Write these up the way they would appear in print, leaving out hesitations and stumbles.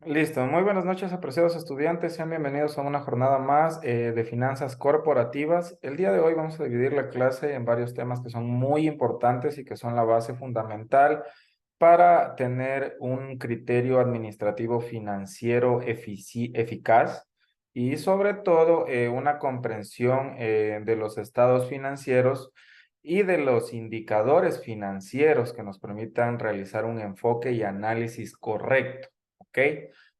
Listo, muy buenas noches, apreciados estudiantes. Sean bienvenidos a una jornada más de finanzas corporativas. El día de hoy vamos a dividir la clase en varios temas que son muy importantes y que son la base fundamental para tener un criterio administrativo financiero eficaz y sobre todo una comprensión de los estados financieros y de los indicadores financieros que nos permitan realizar un enfoque y análisis correcto. ¿Ok?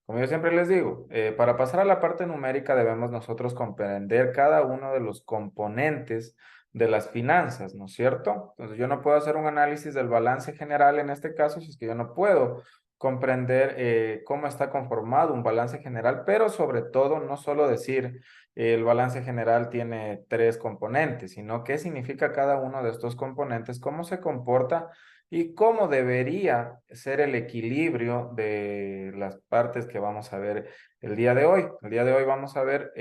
Como yo siempre les digo, para pasar a la parte numérica debemos nosotros comprender cada uno de los componentes de las finanzas, ¿no es cierto? Entonces yo no puedo hacer un análisis del balance general en este caso si es que yo no puedo comprender cómo está conformado un balance general, pero sobre todo no solo decir el balance general tiene tres componentes, sino qué significa cada uno de estos componentes, cómo se comporta y cómo debería ser el equilibrio de las partes que vamos a ver el día de hoy. El día de hoy vamos a ver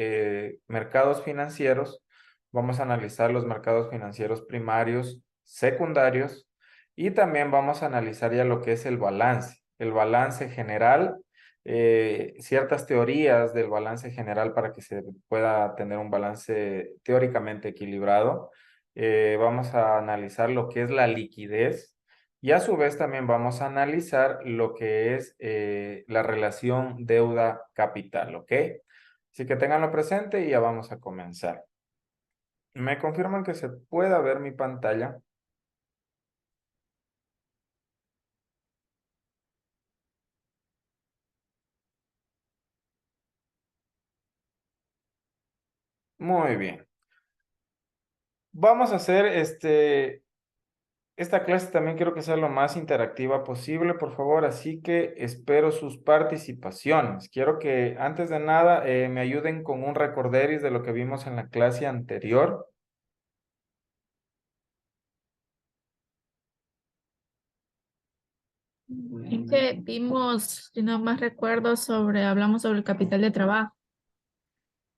mercados financieros, vamos a analizar los mercados financieros primarios, secundarios y también vamos a analizar ya lo que es el balance general, ciertas teorías del balance general para que se pueda tener un balance teóricamente equilibrado. Vamos a analizar lo que es la liquidez y a su vez también vamos a analizar lo que es la relación deuda-capital, ¿ok? Así que tenganlo presente y ya vamos a comenzar. ¿Me confirman que se pueda ver mi pantalla? Muy bien. Vamos a hacer esta clase también quiero que sea lo más interactiva posible, por favor, así que espero sus participaciones. Quiero que antes de nada me ayuden con un recorderis de lo que vimos en la clase anterior. Es que vimos, si no más recuerdo, hablamos sobre el capital de trabajo.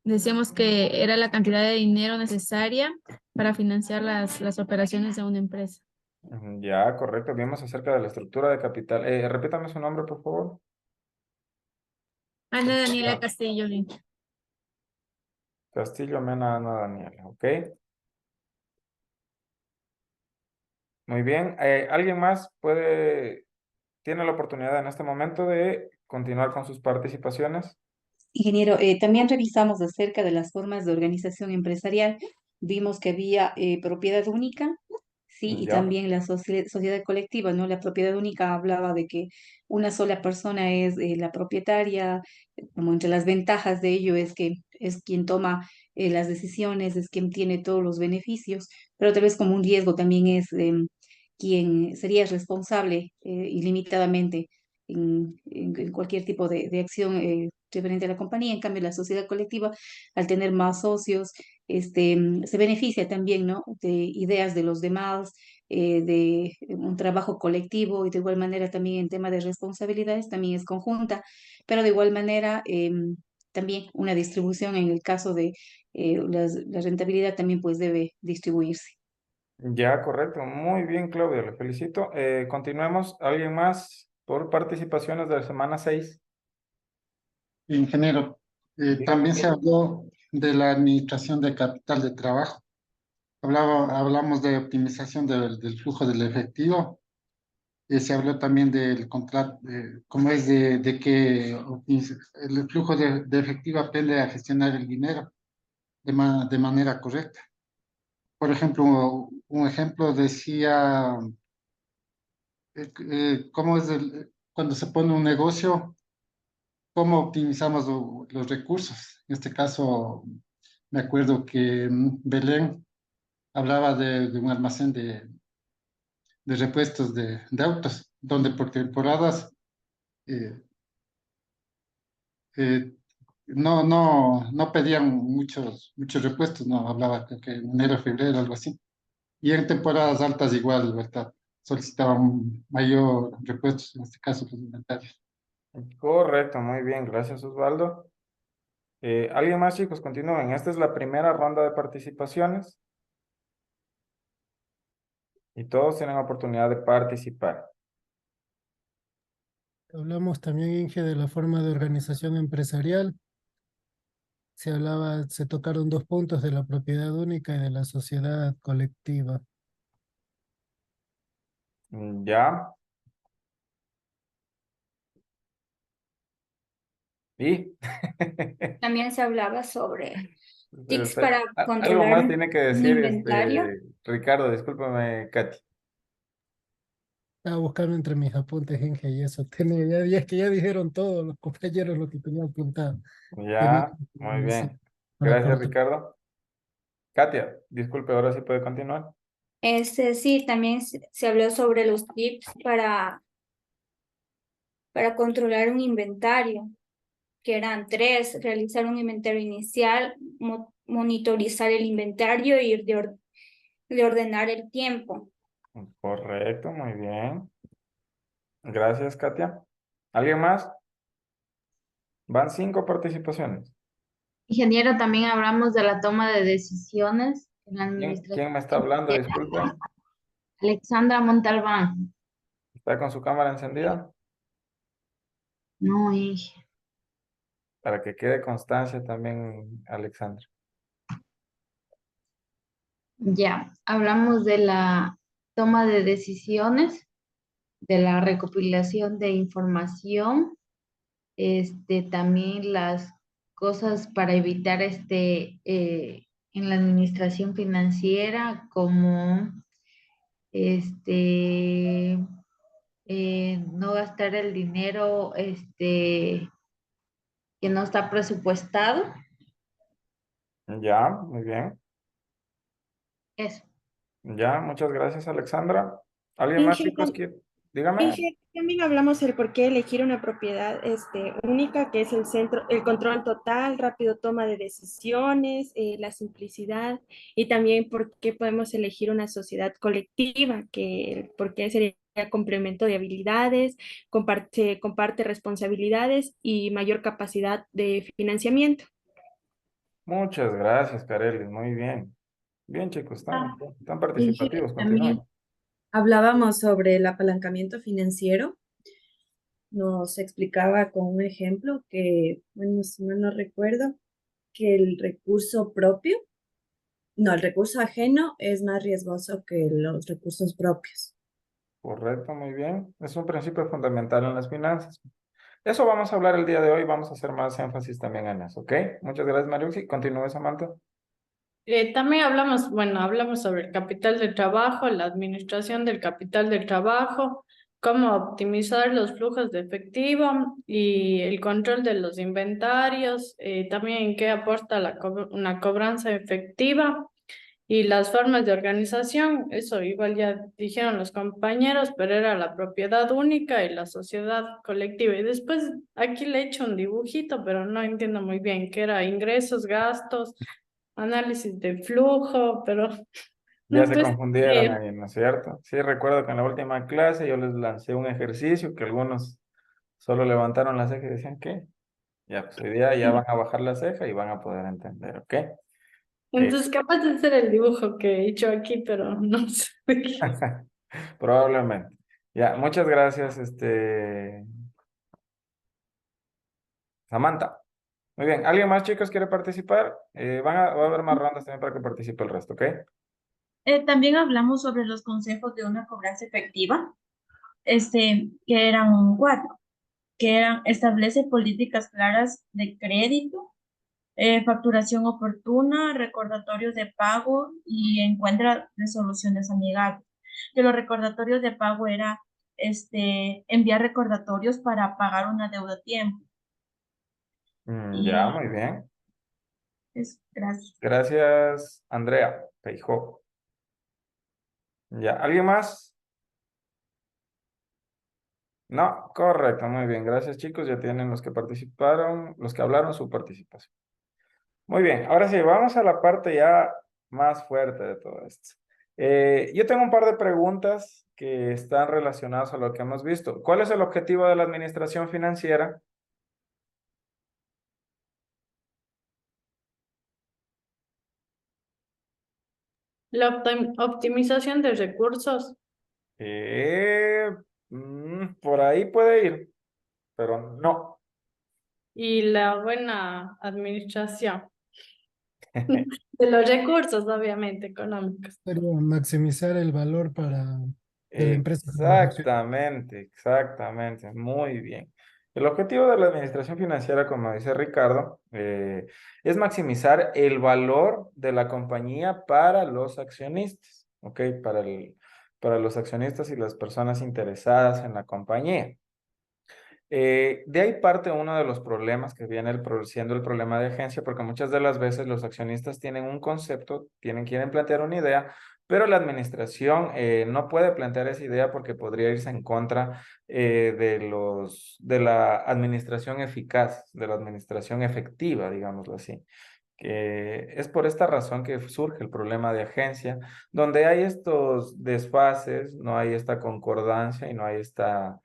Decíamos que era la cantidad de dinero necesaria para financiar las operaciones de una empresa. Ya, correcto. Vimos acerca de la estructura de capital. Repítame su nombre, por favor. Ana Daniela Castillo. Castillo Mena Ana Daniela, ¿ok? Muy bien. ¿Alguien más tiene la oportunidad en este momento de continuar con sus participaciones? Ingeniero, también revisamos acerca de las formas de organización empresarial. Vimos que había propiedad única, sí, y Ya. también la sociedad colectiva, ¿no? La propiedad única hablaba de que una sola persona es la propietaria, como entre las ventajas de ello es que es quien toma las decisiones, es quien tiene todos los beneficios, pero tal vez como un riesgo también es quien sería responsable ilimitadamente en cualquier tipo de acción referente a la compañía. En cambio, la sociedad colectiva, al tener más socios, se beneficia también, ¿no? De ideas de los demás, de un trabajo colectivo y de igual manera también en tema de responsabilidades también es conjunta, pero de igual manera también una distribución en el caso de la rentabilidad también pues debe distribuirse. Ya, correcto. Muy bien, Claudia, le felicito. Continuemos. ¿Alguien más por participaciones de la semana 6? Ingeniero, Dígame, también se por favor. habló de la administración de capital de trabajo. Hablamos de optimización del flujo del efectivo. Se habló también del contrato, cómo es de que el flujo de efectivo aprende a gestionar el dinero de manera correcta. Por ejemplo, un ejemplo decía, cómo es cuando se pone un negocio, cómo optimizamos los recursos. En este caso, me acuerdo que Belén hablaba de un almacén de repuestos de autos, donde por temporadas eh, eh, no pedían muchos repuestos, no hablaba creo que en enero, febrero, algo así. Y en temporadas altas igual, ¿verdad? Solicitaban mayor repuestos, en este caso los inventarios. Correcto, muy bien. Gracias, Osvaldo. ¿Alguien más, chicos? Continúen. Esta es la primera ronda de participaciones y todos tienen oportunidad de participar. Hablamos también, Inge, de la forma de organización empresarial. Se tocaron dos puntos de la propiedad única y de la sociedad colectiva. Ya. Y También se hablaba sobre tics para algo controlar más tiene que un decir inventario. Ricardo, discúlpame, Katy. Estaba buscando entre mis apuntes, Inge, y eso. Es que ya dijeron todos los compañeros lo que tenía apuntado. Tenía Ya, muy que decir bien. para Gracias, cortar. Ricardo. Katia, disculpe, ahora sí puede continuar. Sí, también se habló sobre los tips para controlar un inventario, que eran tres: realizar un inventario inicial, monitorizar el inventario y de ordenar el tiempo. Correcto, muy bien. Gracias, Katia. ¿Alguien más? Van 5 participaciones. Ingeniero, también hablamos de la toma de decisiones en la administración ¿Quién me está hablando? financiera. Disculpe. Alexandra Montalbán. ¿Está con su cámara encendida? No, Inge. Para que quede constancia también, Alexandra. Ya, hablamos de la toma de decisiones, de la recopilación de información, también las cosas para evitar en la administración financiera, como este no gastar el dinero que no está presupuestado. Ya, muy bien. Eso. Ya, muchas gracias, Alexandra. ¿Alguien más, Inge, chicos? Dígame. Inge, también hablamos del por qué elegir una propiedad única, que es el control total, rápido toma de decisiones, la simplicidad, y también por qué podemos elegir una sociedad colectiva, que por qué sería complemento de habilidades, comparte responsabilidades y mayor capacidad de financiamiento. Muchas gracias, Kareli. Muy bien. Bien, chicos, están Dije, participativos. también Continúen. hablábamos sobre el apalancamiento financiero. Nos explicaba con un ejemplo que, bueno, si mal no recuerdo, que el recurso propio, no, el recurso ajeno es más riesgoso que los recursos propios. Correcto, muy bien. Es un principio fundamental en las finanzas. Eso vamos a hablar el día de hoy. Vamos a hacer más énfasis también en eso, ¿ok? Muchas gracias, Mariuxi. Continúe, Samantha. También hablamos, bueno, hablamos sobre el capital de trabajo, la administración del capital de trabajo, cómo optimizar los flujos de efectivo y el control de los inventarios, también qué aporta una cobranza efectiva y las formas de organización. Eso igual ya dijeron los compañeros, pero era la propiedad única y la sociedad colectiva. Y después aquí le he hecho un dibujito, pero no entiendo muy bien qué era: ingresos, gastos, análisis de flujo, pero Ya no, se pues, confundieron ahí, ¿no es cierto? Sí, recuerdo que en la última clase yo les lancé un ejercicio que algunos solo levantaron la ceja y decían, ¿qué? Ya, pues hoy día ya van a bajar la ceja y van a poder entender, ¿ok? Eh, entonces capaz de ser el dibujo que he hecho aquí, pero no sé. probablemente. Ya, muchas gracias, Samantha. Muy bien, ¿alguien más, chicos, quiere participar? Va a haber más rondas también para que participe el resto, ¿ok? También hablamos sobre los consejos de una cobranza efectiva, que eran cuatro, que eran establece políticas claras de crédito, facturación oportuna, recordatorios de pago y encuentra resoluciones amigables. Que los recordatorios de pago era enviar recordatorios para pagar una deuda a tiempo. Ya, Y muy bien. gracias. Gracias, Andrea Feijó. Ya, ¿alguien más? No, correcto, muy bien. Gracias, chicos. Ya tienen los que participaron, los que hablaron su participación. Muy bien, ahora sí, vamos a la parte ya más fuerte de todo esto. Yo tengo un par de preguntas que están relacionadas a lo que hemos visto. ¿Cuál es el objetivo de la administración financiera? La optimización de recursos. Por ahí puede ir. pero no. Y la buena administración de los recursos, obviamente, económicos. Sería maximizar el valor de la empresa. Para la gestión. Exactamente, exactamente, muy bien. El objetivo de la administración financiera, como dice Ricardo, es maximizar el valor de la compañía para los accionistas, ¿ok? Para los accionistas y las personas interesadas en la compañía. De ahí parte uno de los problemas que viene siendo el problema de agencia, porque muchas de las veces los accionistas tienen un concepto, quieren plantear una idea, pero la administración no puede plantear esa idea porque podría irse en contra de la administración eficaz, de la administración efectiva, digámoslo así. Que es por esta razón que surge el problema de agencia, donde hay estos desfases, no hay esta concordancia y no hay esta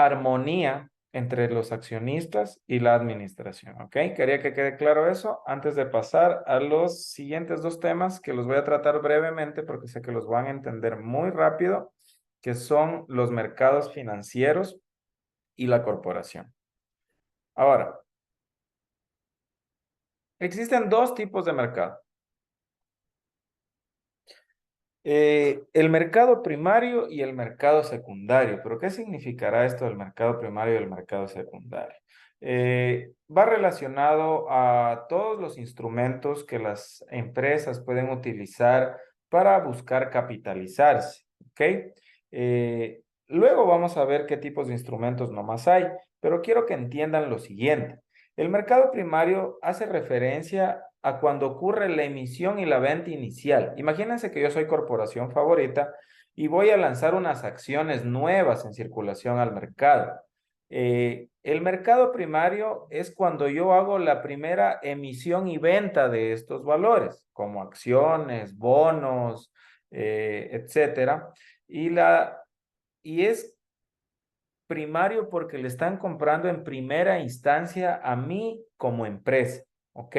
armonía entre los accionistas y la administración, ¿ok? Quería que quede claro eso antes de pasar a los siguientes dos temas que los voy a tratar brevemente porque sé que los van a entender muy rápido, que son los mercados financieros y la corporación. Ahora, existen dos tipos de mercado. El mercado primario y el mercado secundario. ¿Pero qué significará esto del mercado primario y el mercado secundario? Va relacionado a todos los instrumentos que las empresas pueden utilizar para buscar capitalizarse, ¿ok? Luego vamos a ver qué tipos de instrumentos nomás hay, pero quiero que entiendan lo siguiente. El mercado primario hace referencia a cuando ocurre la emisión y la venta inicial. Imagínense que yo soy corporación favorita y voy a lanzar unas acciones nuevas en circulación al mercado. El mercado primario es cuando yo hago la primera emisión y venta de estos valores, como acciones, bonos, etcétera. Y es primario porque le están comprando en primera instancia a mí como empresa, ¿ok?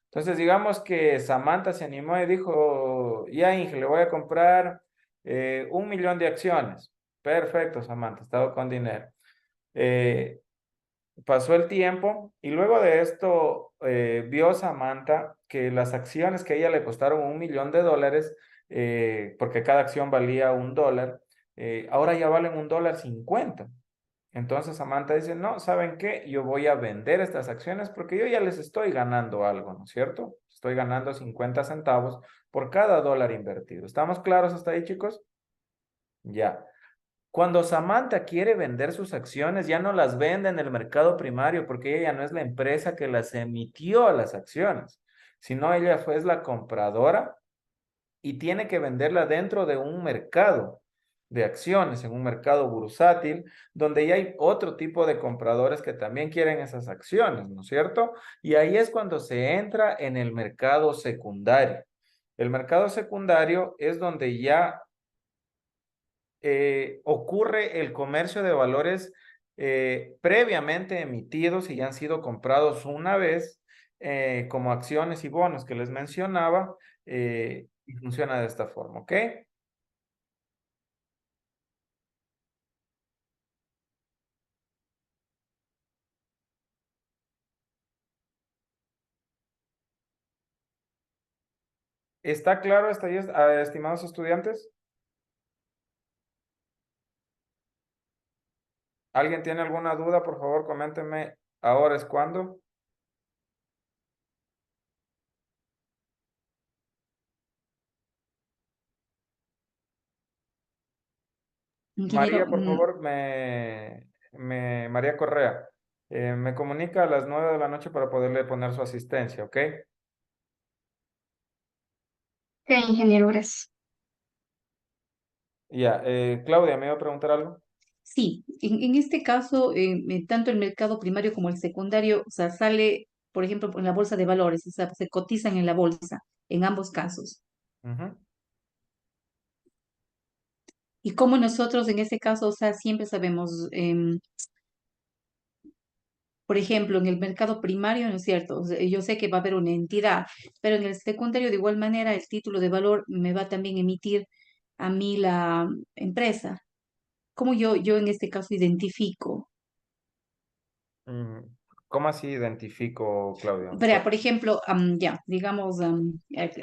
Entonces, digamos que Samantha se animó y dijo, ya, Inge, le voy a comprar 1 millón de acciones. Perfecto, Samantha, estaba con dinero. Pasó el tiempo y luego de esto vio Samantha que las acciones que a ella le costaron $1 millón, porque cada acción valía $1, ahora ya valen $1.50. Entonces Samantha dice, no, ¿saben qué? Yo voy a vender estas acciones porque yo ya les estoy ganando algo, ¿no es cierto? Estoy ganando 50 centavos por cada dólar invertido. ¿Estamos claros hasta ahí, chicos? Ya. Cuando Samantha quiere vender sus acciones, ya no las vende en el mercado primario porque ella ya no es la empresa que las emitió a las acciones, sino ella es la compradora y tiene que venderla dentro de un mercado de acciones, en un mercado bursátil, donde ya hay otro tipo de compradores que también quieren esas acciones, ¿no es cierto? Y ahí es cuando se entra en el mercado secundario. El mercado secundario es donde ya ocurre el comercio de valores previamente emitidos y ya han sido comprados una vez, como acciones y bonos que les mencionaba, y funciona de esta forma, ¿ok? ¿Está claro hasta ahí, estimados estudiantes? ¿Alguien tiene alguna duda? Por favor, coméntenme. ¿Ahora es cuando? María, Ingeniero, por favor, María Correa, me comunica a las 9 de la noche para poderle poner su asistencia, ¿ok? Ok, ingeniero, gracias. Ya, Claudia, ¿me iba a preguntar algo? sí, en este caso, tanto el mercado primario como el secundario, o sea, sale, por ejemplo, en la bolsa de valores, o sea, se cotizan en la bolsa, en ambos casos. Ujú. Y como nosotros en ese caso, o sea, siempre sabemos, por ejemplo, en el mercado primario, ¿no es cierto? O sea, yo sé que va a haber una entidad, pero en el secundario, de igual manera, el título de valor me va también a emitir a mí la empresa. ¿cómo yo en este caso identifico? Mm, ¿Cómo así identifico, Claudia? Verá, por ejemplo, ya, digamos,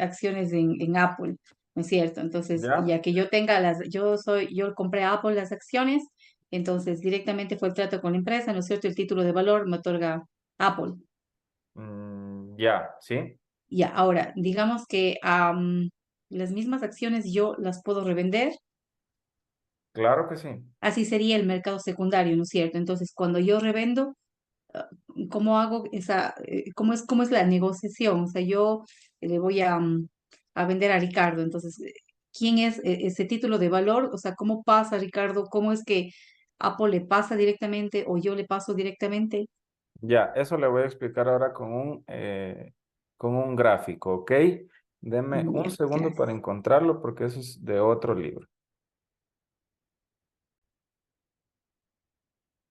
acciones en Apple, ¿no es cierto? Entonces, ¿Ya? ya que yo tenga yo compré a Apple las acciones, entonces directamente fue el trato con la empresa, ¿no es cierto? El título de valor me otorga Apple. Ya, ¿sí? Ya, ahora, digamos que las mismas acciones yo las puedo revender, Claro que sí. así sería el mercado secundario, ¿no es cierto? Entonces, cuando yo revendo, ¿cómo hago cómo es la negociación? O sea, yo le voy a vender a Ricardo, entonces, ¿quién es ese título de valor? O sea, ¿cómo pasa, Ricardo? ¿Cómo es que Apple le pasa directamente o yo le paso directamente? Ya, eso le voy a explicar ahora con un gráfico, ¿ok? Deme un Ya, segundo para gracias. encontrarlo porque eso es de otro libro.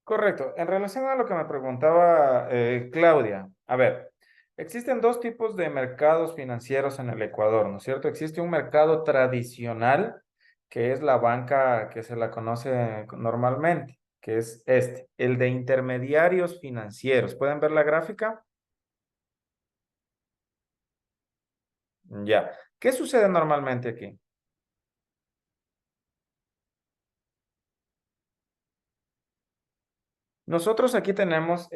Correcto. En relación a lo que me preguntaba Claudia, a ver, existen dos tipos de mercados financieros en el Ecuador, ¿no es cierto? Existe un mercado tradicional, que es la banca que se la conoce normalmente, que es el de intermediarios financieros. ¿Pueden ver la gráfica? Ya. ¿Qué sucede normalmente aquí? Nosotros aquí tenemos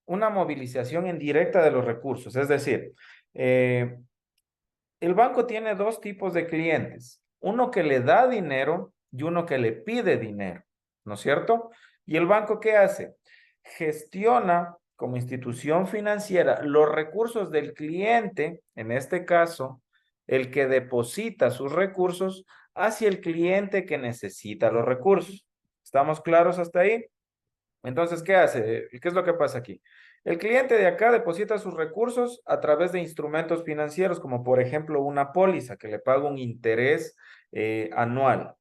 una movilización indirecta de los recursos, es decir, eh, el banco tiene dos tipos de clientes, uno que le da dinero y uno que le pide dinero, ¿no es cierto? ¿Y el banco qué hace? Gestiona como institución financiera los recursos del cliente, en este caso, el que deposita sus recursos hacia el cliente que necesita los recursos. ¿Estamos claros hasta ahí? Entonces, ¿qué hace? ¿Qué es lo que pasa aquí? El cliente de acá deposita sus recursos a través de instrumentos financieros, como por ejemplo una póliza que le paga un interés anual.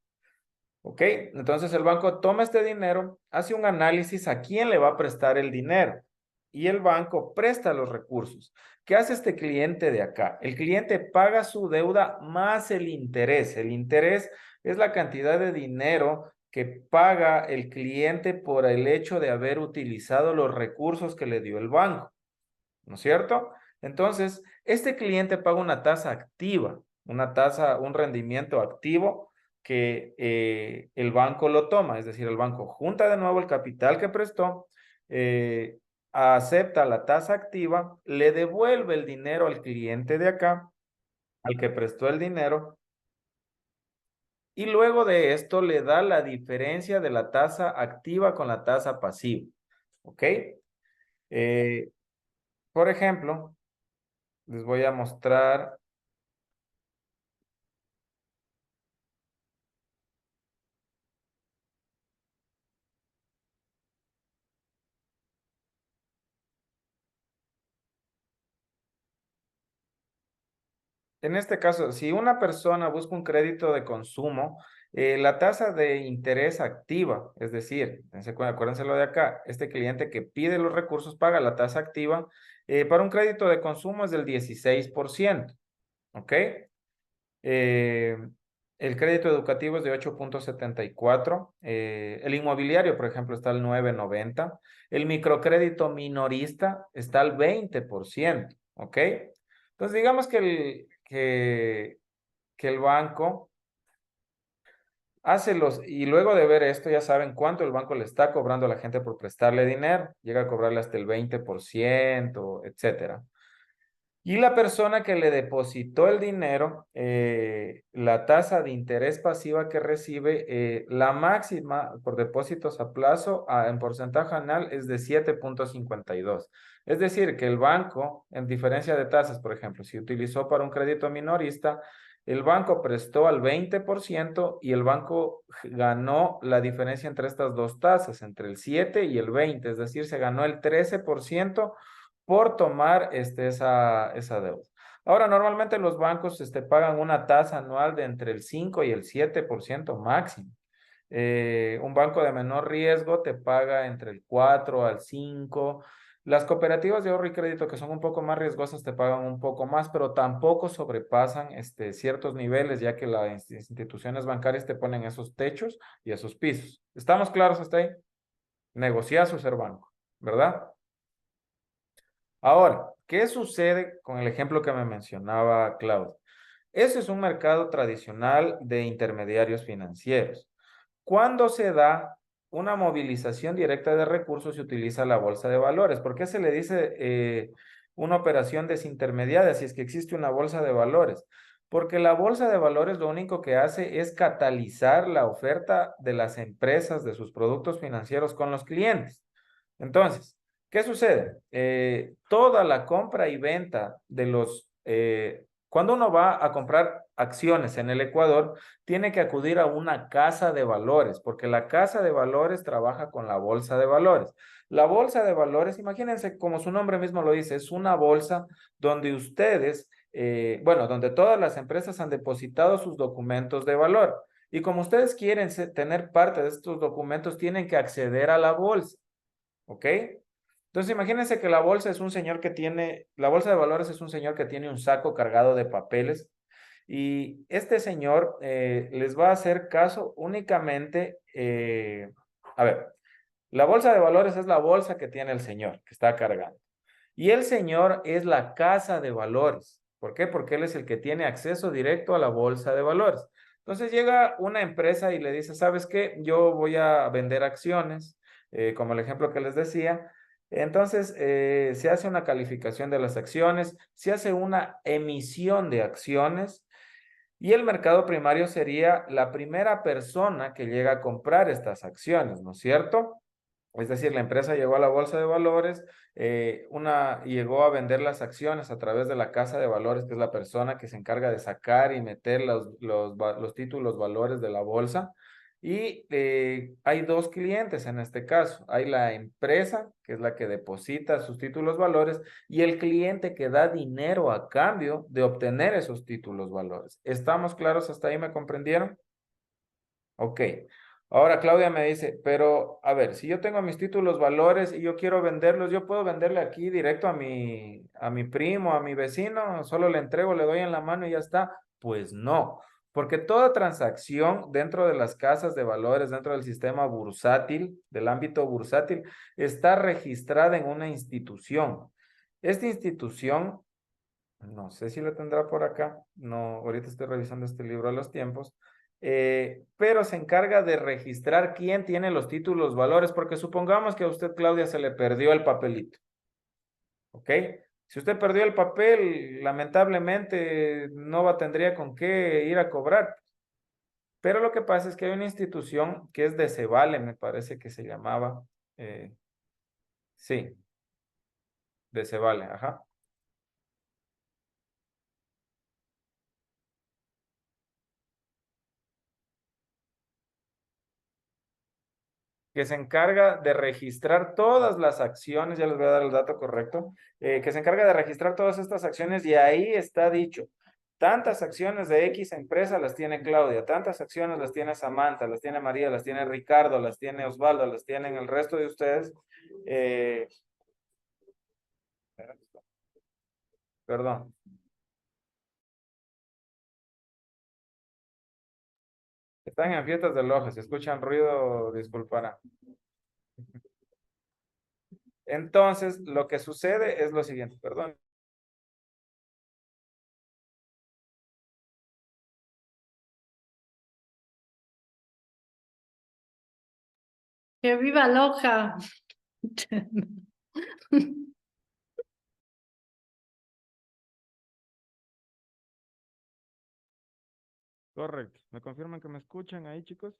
¿Ok? Entonces el banco toma este dinero, hace un análisis a quién le va a prestar el dinero y el banco presta los recursos. ¿Qué hace este cliente de acá? El cliente paga su deuda más el interés. El interés es la cantidad de dinero que paga el cliente por el hecho de haber utilizado los recursos que le dio el banco, ¿no es cierto? Entonces, este cliente paga una tasa activa, un rendimiento activo que el banco lo toma, es decir, el banco junta de nuevo el capital que prestó, eh, acepta la tasa activa, le devuelve el dinero al cliente de acá, al que prestó el dinero, y luego de esto le da la diferencia de la tasa activa con la tasa pasiva. ¿Ok? Eh, por ejemplo, les voy a mostrar. En este caso, si una persona busca un crédito de consumo, la tasa de interés activa, es decir, acuérdense lo de acá, este cliente que pide los recursos paga la tasa activa, para un crédito de consumo es del 16%, ¿ok? Eh, el crédito educativo es de 8,74. El inmobiliario, por ejemplo, está al 9,90. El microcrédito minorista está al 20%, ¿ok? Entonces, digamos que el banco hace y luego de ver esto, ya saben cuánto el banco le está cobrando a la gente por prestarle dinero. Llega a cobrarle hasta el 20%, etcétera. Y la persona que le depositó el dinero, la tasa de interés pasiva que recibe, la máxima por depósitos a plazo en porcentaje anual es de 7,52. Es decir, que el banco, en diferencia de tasas, por ejemplo, si utilizó para un crédito minorista, el banco prestó al 20% y el banco ganó la diferencia entre estas dos tasas, entre el 7 y el 20, es decir, se ganó el 13% por tomar esa deuda. Ahora, normalmente los bancos pagan una tasa anual de entre el 5 y el 7% máximo. Un banco de menor riesgo te paga entre el 4 al 5. Las cooperativas de ahorro y crédito que son un poco más riesgosas te pagan un poco más, pero tampoco sobrepasan ciertos niveles, ya que las instituciones bancarias te ponen esos techos y esos pisos. ¿Estamos claros hasta ahí? Negociazo ser banco, ¿verdad? Ahora, ¿qué sucede con el ejemplo que me mencionaba Claudia? Ese es un mercado tradicional de intermediarios financieros. Cuando se da una movilización directa de recursos, se utiliza la bolsa de valores. ¿Por qué se le dice una operación desintermediada si es que existe una bolsa de valores? Porque la bolsa de valores lo único que hace es catalizar la oferta de las empresas de sus productos financieros con los clientes. Entonces, ¿qué sucede? Toda la compra y venta de cuando uno va a comprar acciones en el Ecuador, tiene que acudir a una casa de valores, porque la casa de valores trabaja con la bolsa de valores. La bolsa de valores, imagínense, como su nombre mismo lo dice, es una bolsa donde ustedes, donde todas las empresas han depositado sus documentos de valor. Y como ustedes quieren tener parte de estos documentos, tienen que acceder a la bolsa. ¿Ok? Entonces imagínense que la bolsa de valores es un señor que tiene un saco cargado de papeles y este señor les va a hacer caso únicamente, a ver, la bolsa de valores es la bolsa que tiene el señor que está cargando y el señor es la casa de valores. ¿Por qué? Porque él es el que tiene acceso directo a la bolsa de valores. Entonces llega una empresa y le dice, ¿sabes qué? Yo voy a vender acciones, como el ejemplo que les decía. Entonces, se hace una calificación de las acciones, se hace una emisión de acciones y el mercado primario sería la primera persona que llega a comprar estas acciones, ¿no es cierto? Es decir, la empresa llegó a la bolsa de valores, llegó a vender las acciones a través de la casa de valores, que es la persona que se encarga de sacar y meter los títulos valores de la bolsa. Y hay dos clientes en este caso. Hay la empresa, que es la que deposita sus títulos valores, y el cliente que da dinero a cambio de obtener esos títulos valores. ¿Estamos claros hasta ahí? ¿Me comprendieron? Ok. Ahora Claudia me dice, pero a ver, si yo tengo mis títulos valores y yo quiero venderlos, ¿yo puedo venderle aquí directo a mi primo, a mi vecino? Solo le entrego, le doy en la mano y ya está. Pues no, porque toda transacción dentro de las casas de valores, dentro del sistema bursátil, del ámbito bursátil, está registrada en una institución. Esta institución, no sé si lo tendrá por acá, no, ahorita estoy revisando este libro a los tiempos, pero se encarga de registrar quién tiene los títulos valores, porque supongamos que a usted, Claudia, se le perdió el papelito. ¿Ok? Si usted perdió el papel, lamentablemente tendría con qué ir a cobrar. Pero lo que pasa es que hay una institución que es de Cevale, me parece que se llamaba. Sí, de Cevale, ajá. Que se encarga de registrar todas las acciones, ya les voy a dar el dato correcto, que se encarga de registrar todas estas acciones y ahí está dicho, tantas acciones de X empresa las tiene Claudia, tantas acciones las tiene Samantha, las tiene María, las tiene Ricardo, las tiene Osvaldo, las tienen el resto de ustedes. Perdón. Están en fiestas de Loja, si escuchan ruido, disculparán. Entonces, lo que sucede es lo siguiente, perdón. ¡Que viva Loja! Correcto. ¿Me confirman que me escuchan ahí, chicos?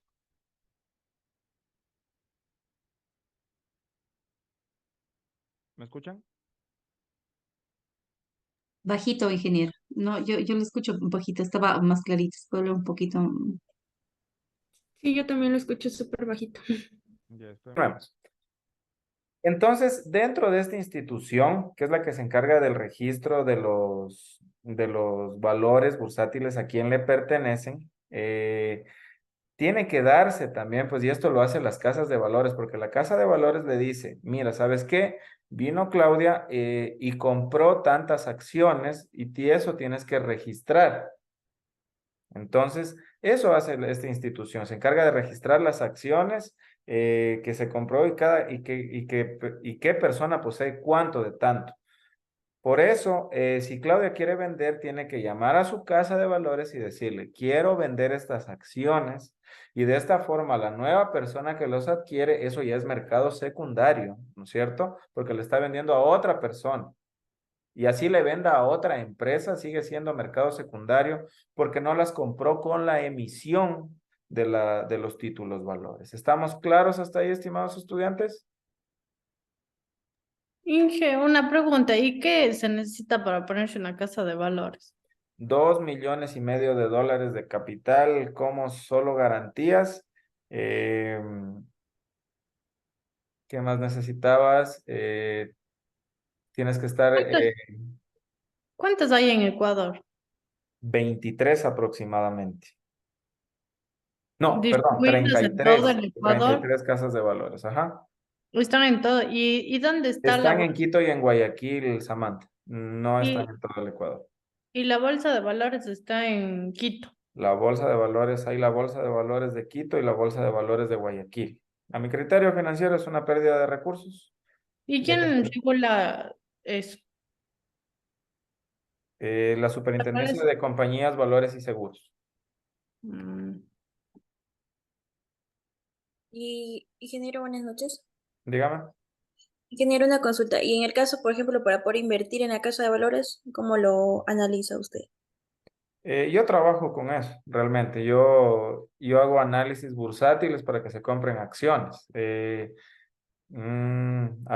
¿Me escuchan? Bajito, ingeniero. No, yo lo escucho un poquito, estaba más clarito, puedo hablar un poquito. Sí, yo también lo escucho súper bajito. Ya, esperemos. Entonces, dentro de esta institución, que es la que se encarga del registro de los valores bursátiles a quién le pertenecen, tiene que darse también, pues, y esto lo hacen las casas de valores, porque la casa de valores le dice, mira, ¿sabes qué? Vino Claudia y compró tantas acciones y eso tienes que registrar. Entonces, eso hace esta institución, se encarga de registrar las acciones que se compró y qué persona posee cuánto de tanto. Por eso, si Claudia quiere vender, tiene que llamar a su casa de valores y decirle, quiero vender estas acciones, y de esta forma la nueva persona que los adquiere, eso ya es mercado secundario, ¿no es cierto? Porque le está vendiendo a otra persona. Y así le venda a otra empresa, sigue siendo mercado secundario porque no las compró con la emisión de los títulos valores. ¿Estamos claros hasta ahí, estimados estudiantes? Inge, una pregunta, ¿y qué se necesita para ponerse una casa de valores? 2,5 millones de capital como solo garantías. ¿Qué más necesitabas? Tienes que estar ¿Cuántos hay en Ecuador? 23 aproximadamente. No, perdón, ¿Distribuidos en todo el treinta y Ecuador? tres casas de valores, ajá. Están en todo. ¿Y dónde está la Están en bolsa? Quito y en Guayaquil, Samantha. No están Y, en todo el Ecuador. y la bolsa de valores está en Quito. La bolsa de valores, hay la bolsa de valores de Quito y la bolsa de valores de Guayaquil. A mi criterio financiero es una pérdida de recursos. ¿Y Ya que quién regula eso? la ¿Cuál Superintendencia es? de Compañías, Valores y Seguros. Mm, Y ingeniero, buenas noches. Dígame. Ingeniero, una consulta. Y en el caso, por ejemplo, para poder invertir en la casa de valores, ¿cómo lo analiza usted? Yo trabajo con eso, realmente. Yo hago análisis bursátiles para que se compren acciones. A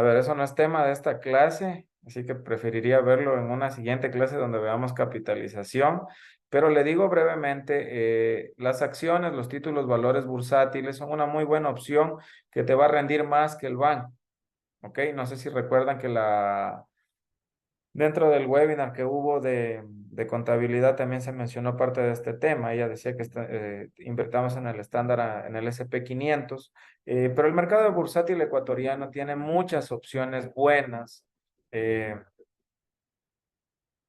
ver, eso no es tema de esta clase, así que preferiría verlo en una siguiente clase donde veamos capitalización. Pero le digo brevemente, las acciones, los títulos, valores bursátiles son una muy buena opción que te va a rendir más que el banco. ¿Ok? No sé si recuerdan que dentro del webinar que hubo de contabilidad también se mencionó parte de este tema. Ella decía que invertamos en el estándar, en el SP 500, pero el mercado bursátil ecuatoriano tiene muchas opciones buenas eh,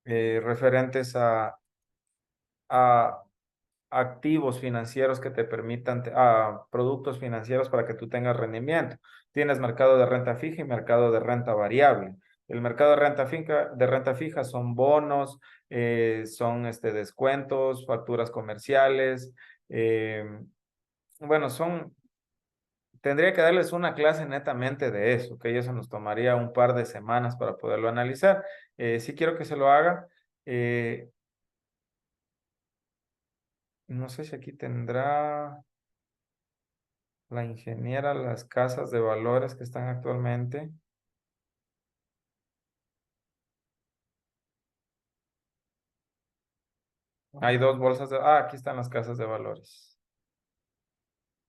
referentes a activos financieros que te permitan, a productos financieros para que tú tengas rendimiento. Tienes mercado de renta fija y mercado de renta variable. El mercado de renta fija son bonos, son descuentos, facturas comerciales. Bueno, tendría que darles una clase netamente de eso, que eso nos tomaría un par de semanas para poderlo analizar. Sí quiero que se lo haga. No sé si aquí tendrá la ingeniera las casas de valores que están actualmente. Hay dos bolsas de... Ah, aquí están las casas de valores.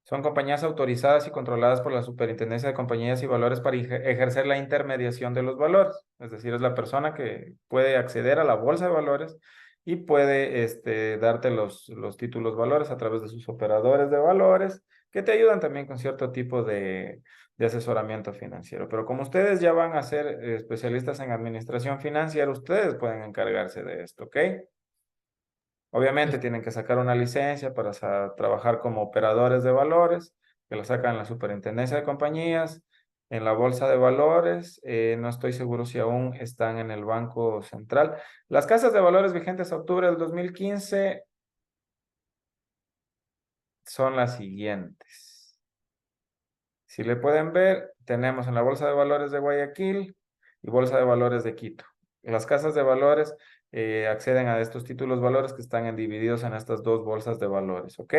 Son compañías autorizadas y controladas por la Superintendencia de Compañías y Valores para ejercer la intermediación de los valores. Es decir, es la persona que puede acceder a la bolsa de valores y puede darte los títulos valores a través de sus operadores de valores que te ayudan también con cierto tipo de asesoramiento financiero. Pero como ustedes ya van a ser especialistas en administración financiera, ustedes pueden encargarse de esto, ¿ok? Obviamente tienen que sacar una licencia para trabajar como operadores de valores, que la sacan en la Superintendencia de Compañías, en la Bolsa de Valores. No estoy seguro si aún están en el Banco Central. Las casas de valores vigentes a octubre del 2015 son las siguientes. Si le pueden ver, tenemos en la Bolsa de Valores de Guayaquil y Bolsa de Valores de Quito. Las casas de valores acceden a estos títulos valores que están divididos en estas dos bolsas de valores, ¿ok?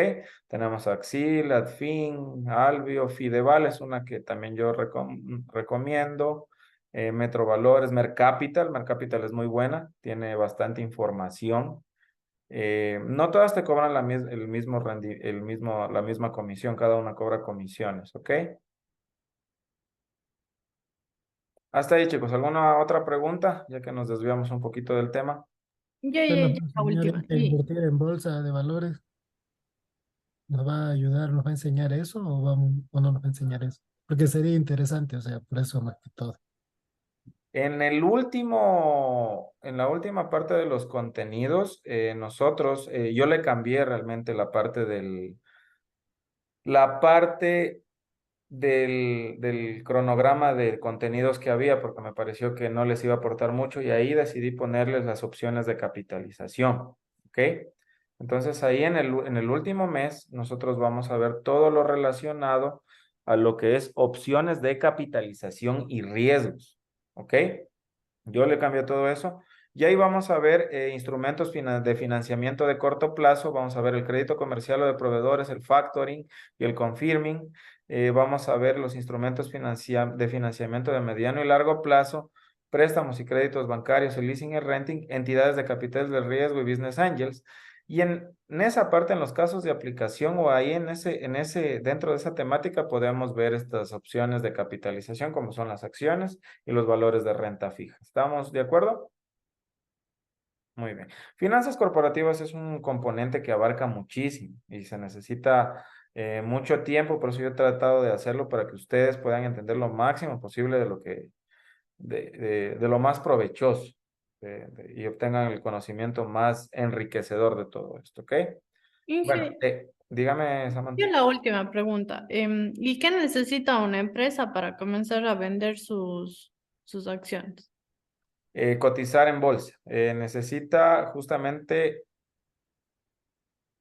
Tenemos Axil, Adfin, Albio, Fideval es una que también yo recomiendo. Metrovalores, Mercapital. Mercapital es muy buena, tiene bastante información. No todas te cobran la misma comisión, cada una cobra comisiones, ¿ok? Hasta ahí, chicos. ¿Alguna otra pregunta? Ya que nos desviamos un poquito del tema. Ya, Bueno, ya, pues, la última. señorita, invertir en bolsa de valores. nos va a ayudar, nos va a enseñar eso o, o no nos va a enseñar eso? Porque sería interesante, o sea, por eso más que todo. En la última parte de los contenidos, yo le cambié realmente la parte del cronograma de contenidos que había, porque me pareció que no les iba a aportar mucho y ahí decidí ponerles las opciones de capitalización, ¿ok? Entonces ahí en el último mes nosotros vamos a ver todo lo relacionado a lo que es opciones de capitalización y riesgos, ¿ok? Yo le cambié todo eso. Y ahí vamos a ver instrumentos de financiamiento de corto plazo. Vamos a ver el crédito comercial o de proveedores, el factoring y el confirming. Vamos a ver los instrumentos de financiamiento de mediano y largo plazo, préstamos y créditos bancarios, el leasing y renting, entidades de capitales de riesgo y business angels. Y en esa parte, en los casos de aplicación o ahí dentro de esa temática podemos ver estas opciones de capitalización como son las acciones y los valores de renta fija. ¿Estamos de acuerdo? Muy bien. Finanzas corporativas es un componente que abarca muchísimo y se necesita mucho tiempo, por eso yo he tratado de hacerlo para que ustedes puedan entender lo máximo posible de lo más provechoso y obtengan el conocimiento más enriquecedor de todo esto, ¿ok? Bueno, Inge, dígame, Samantha. yo la última pregunta. ¿Y qué necesita una empresa para comenzar a vender sus acciones? Cotizar en bolsa. Necesita justamente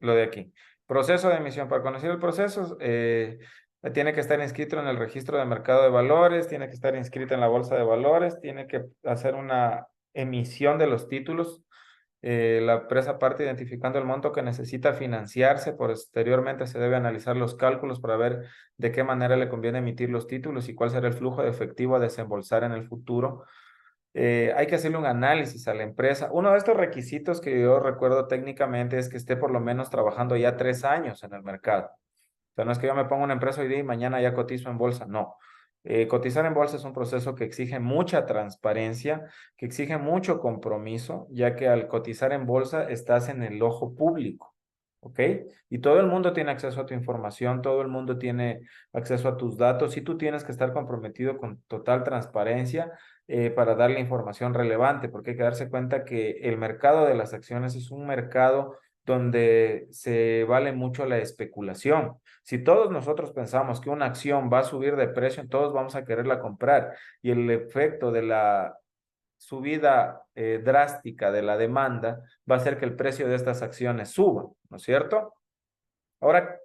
lo de aquí. Proceso de emisión. Para conocer el proceso, tiene que estar inscrito en el registro de mercado de valores, tiene que estar inscrito en la bolsa de valores, tiene que hacer una emisión de los títulos. La empresa parte identificando el monto que necesita financiarse. Posteriormente se debe analizar los cálculos para ver de qué manera le conviene emitir los títulos y cuál será el flujo de efectivo a desembolsar en el futuro. Hay que hacerle un análisis a la empresa. Uno de estos requisitos que yo recuerdo técnicamente es que esté por lo menos trabajando ya 3 años en el mercado. O sea, no es que yo me ponga una empresa hoy día y mañana ya cotizo en bolsa, no. Cotizar en bolsa es un proceso que exige mucha transparencia, que exige mucho compromiso, ya que al cotizar en bolsa estás en el ojo público, ¿ok? Y todo el mundo tiene acceso a tu información, todo el mundo tiene acceso a tus datos y tú tienes que estar comprometido con total transparencia para darle información relevante, porque hay que darse cuenta que el mercado de las acciones es un mercado donde se vale mucho la especulación. Si todos nosotros pensamos que una acción va a subir de precio, todos vamos a quererla comprar y el efecto de la subida drástica de la demanda va a hacer que el precio de estas acciones suba, ¿no es cierto? Ahora,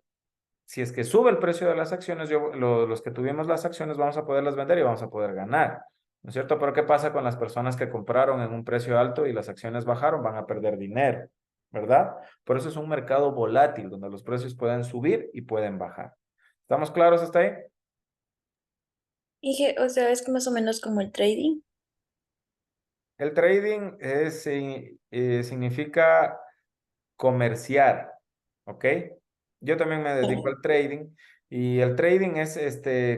si es que sube el precio de las acciones, los que tuvimos las acciones vamos a poderlas vender y vamos a poder ganar, ¿no es cierto? Pero ¿qué pasa con las personas que compraron en un precio alto y las acciones bajaron? Van a perder dinero, ¿verdad? Por eso es un mercado volátil donde los precios pueden subir y pueden bajar. ¿Estamos claros hasta ahí? Dije, o sea, es más o menos como el trading. El trading significa comerciar, ¿ok? Yo también me dedico al trading y el trading es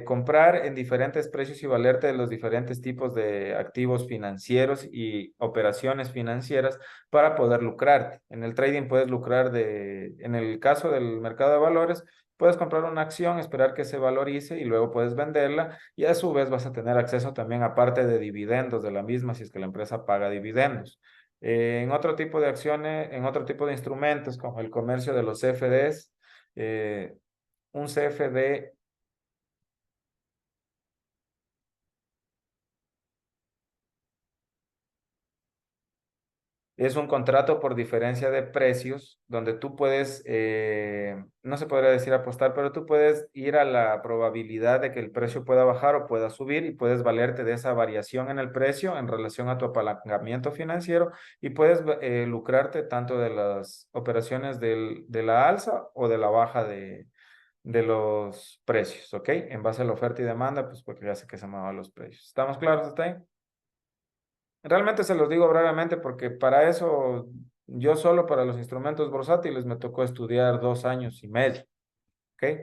comprar en diferentes precios y valerte de los diferentes tipos de activos financieros y operaciones financieras para poder lucrarte. En el trading puedes lucrar en el caso del mercado de valores, puedes comprar una acción, esperar que se valorice y luego puedes venderla y a su vez vas a tener acceso también a parte de dividendos de la misma si es que la empresa paga dividendos. En otro tipo de acciones, en otro tipo de instrumentos, como el comercio de los CFDs, un CFD es un contrato por diferencia de precios, donde tú puedes, no se podría decir apostar, pero tú puedes ir a la probabilidad de que el precio pueda bajar o pueda subir y puedes valerte de esa variación en el precio en relación a tu apalancamiento financiero y puedes lucrarte tanto de las operaciones de la alza o de la baja de los precios, ¿ok? En base a la oferta y demanda, pues porque hace que se muevan los precios. ¿Estamos claros hasta ahí? Realmente se los digo brevemente porque para eso, yo solo para los instrumentos bursátiles me tocó estudiar 2 años y medio, ¿ok?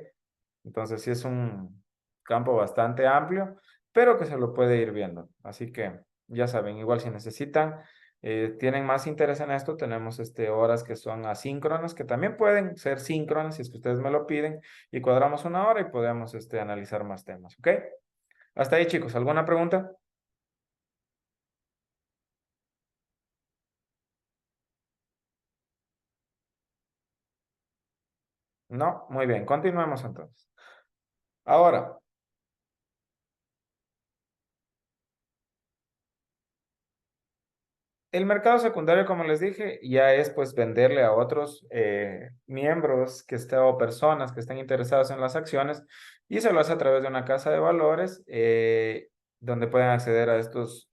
Entonces sí es un campo bastante amplio, pero que se lo puede ir viendo. Así que ya saben, igual si necesitan tienen más interés en esto, tenemos horas que son asíncronas, que también pueden ser síncronas si es que ustedes me lo piden, y cuadramos una hora y podemos analizar más temas, ¿ok? Hasta ahí, chicos, ¿alguna pregunta? No, muy bien, continuemos entonces. Ahora, el mercado secundario, como les dije, ya es pues venderle a otros miembros o personas que estén interesados en las acciones, y se lo hace a través de una casa de valores donde pueden acceder a estos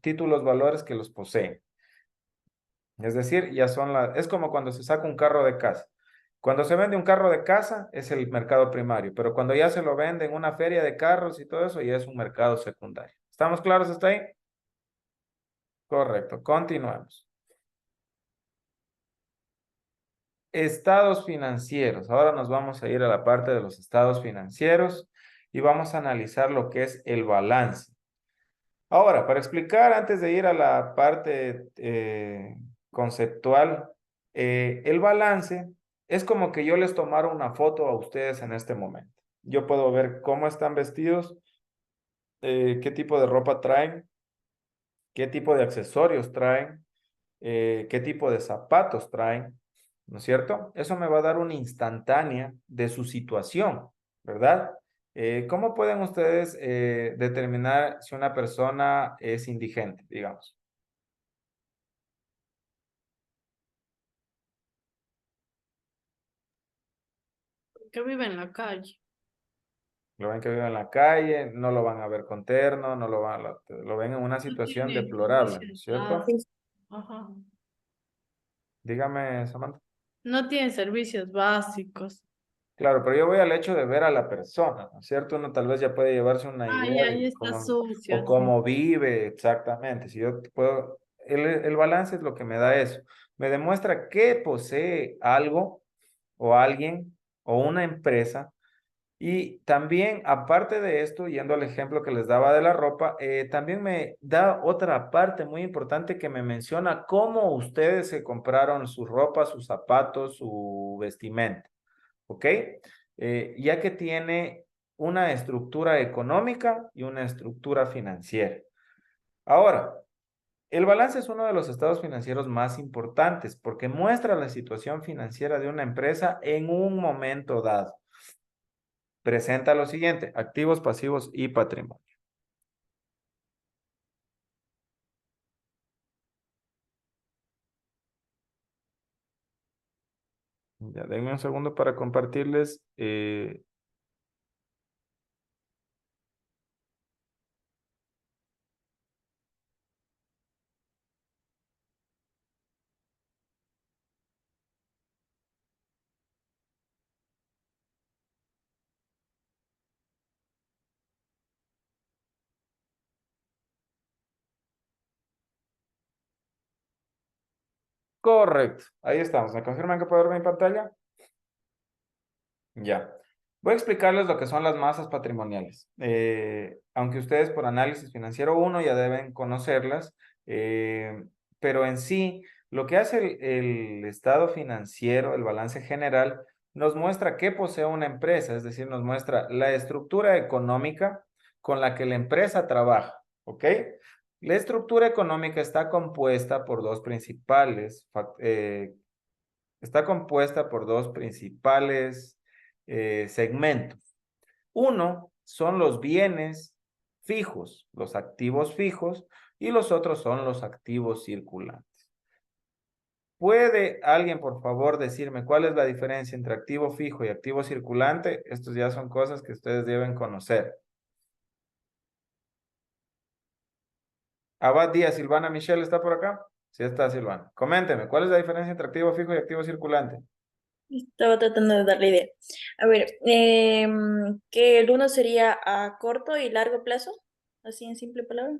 títulos valores que los poseen. Es decir, es como cuando se saca un carro de casa. Cuando se vende un carro de casa es el mercado primario, pero cuando ya se lo vende en una feria de carros y todo eso, ya es un mercado secundario. ¿Estamos claros hasta ahí? Correcto, continuamos. Estados financieros. Ahora nos vamos a ir a la parte de los estados financieros y vamos a analizar lo que es el balance. Ahora, para explicar, antes de ir a la parte conceptual, el balance es como que yo les tomara una foto a ustedes en este momento. Yo puedo ver cómo están vestidos, qué tipo de ropa traen, qué tipo de accesorios traen, qué tipo de zapatos traen, ¿no es cierto? Eso me va a dar una instantánea de su situación, ¿verdad? ¿Cómo pueden ustedes determinar si una persona es indigente, digamos? Que vive en la calle. Lo ven que vive en la calle, no lo van a ver con terno, lo ven en una No situación tiene deplorable, ¿no es servicios cierto? básicos. Ajá. Dígame, Samantha. No tiene servicios básicos. Claro, pero yo voy al hecho de ver a la persona, ¿no es cierto? Uno tal vez ya puede llevarse una Ay, idea ahí de está sucio. o cómo vive exactamente. Si yo puedo, el balance es lo que me da eso. Me demuestra que posee algo o alguien o una empresa. Y también, aparte de esto, yendo al ejemplo que les daba de la ropa, también me da otra parte muy importante que me menciona cómo ustedes se compraron su ropa, sus zapatos, su vestimenta. ¿Ok? Ya que tiene una estructura económica y una estructura financiera. Ahora, el balance es uno de los estados financieros más importantes porque muestra la situación financiera de una empresa en un momento dado. Presenta lo siguiente: activos, pasivos y patrimonio. Ya, denme un segundo para compartirles. Correcto, ahí estamos. ¿Me confirman que puedo ver mi pantalla? Ya. Voy a explicarles lo que son las masas patrimoniales. Aunque ustedes por análisis financiero 1 ya deben conocerlas, pero en sí, lo que hace el estado financiero, el balance general, nos muestra qué posee una empresa, es decir, nos muestra la estructura económica con la que la empresa trabaja, ¿ok? La estructura económica está compuesta por dos principales segmentos. Uno son los bienes fijos, los activos fijos, y los otros son los activos circulantes. ¿Puede alguien, por favor, decirme cuál es la diferencia entre activo fijo y activo circulante? Estos ya son cosas que ustedes deben conocer. Abad Díaz, Silvana Michelle, ¿está por acá? Sí está, Silvana. Coménteme, ¿cuál es la diferencia entre activo fijo y activo circulante? Estaba tratando de darle idea. A ver, que el uno sería a corto y largo plazo, así en simple palabra.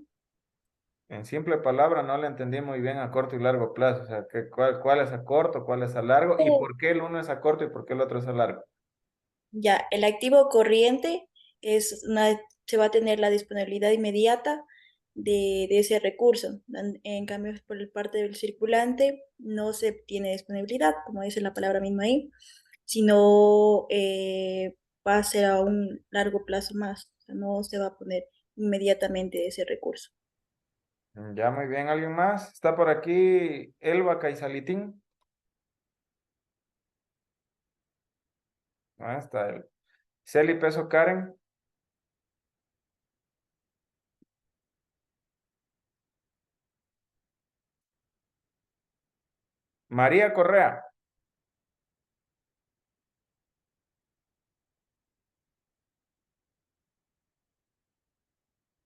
En simple palabra, no le entendí muy bien a corto y largo plazo. O sea, ¿cuál es a corto, cuál es a largo? ¿Y por qué el uno es a corto y por qué el otro es a largo? Ya, el activo corriente se va a tener la disponibilidad inmediata de ese recurso. En cambio, por el parte del circulante no se tiene disponibilidad, como dice la palabra misma ahí, sino va a ser a un largo plazo más. O sea, no se va a poner inmediatamente ese recurso. Ya, muy bien. ¿Alguien más? Está por aquí Elba Caizalitín. Ah, está él. Celi Peso Karen. María Correa.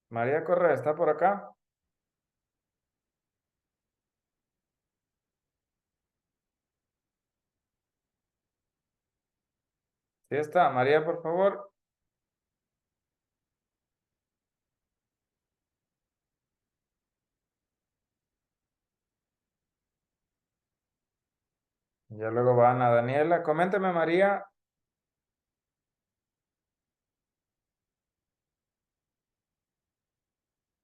María Correa, ¿está por acá? Sí está. María, por favor. Ya luego va Ana Daniela. Coménteme, María.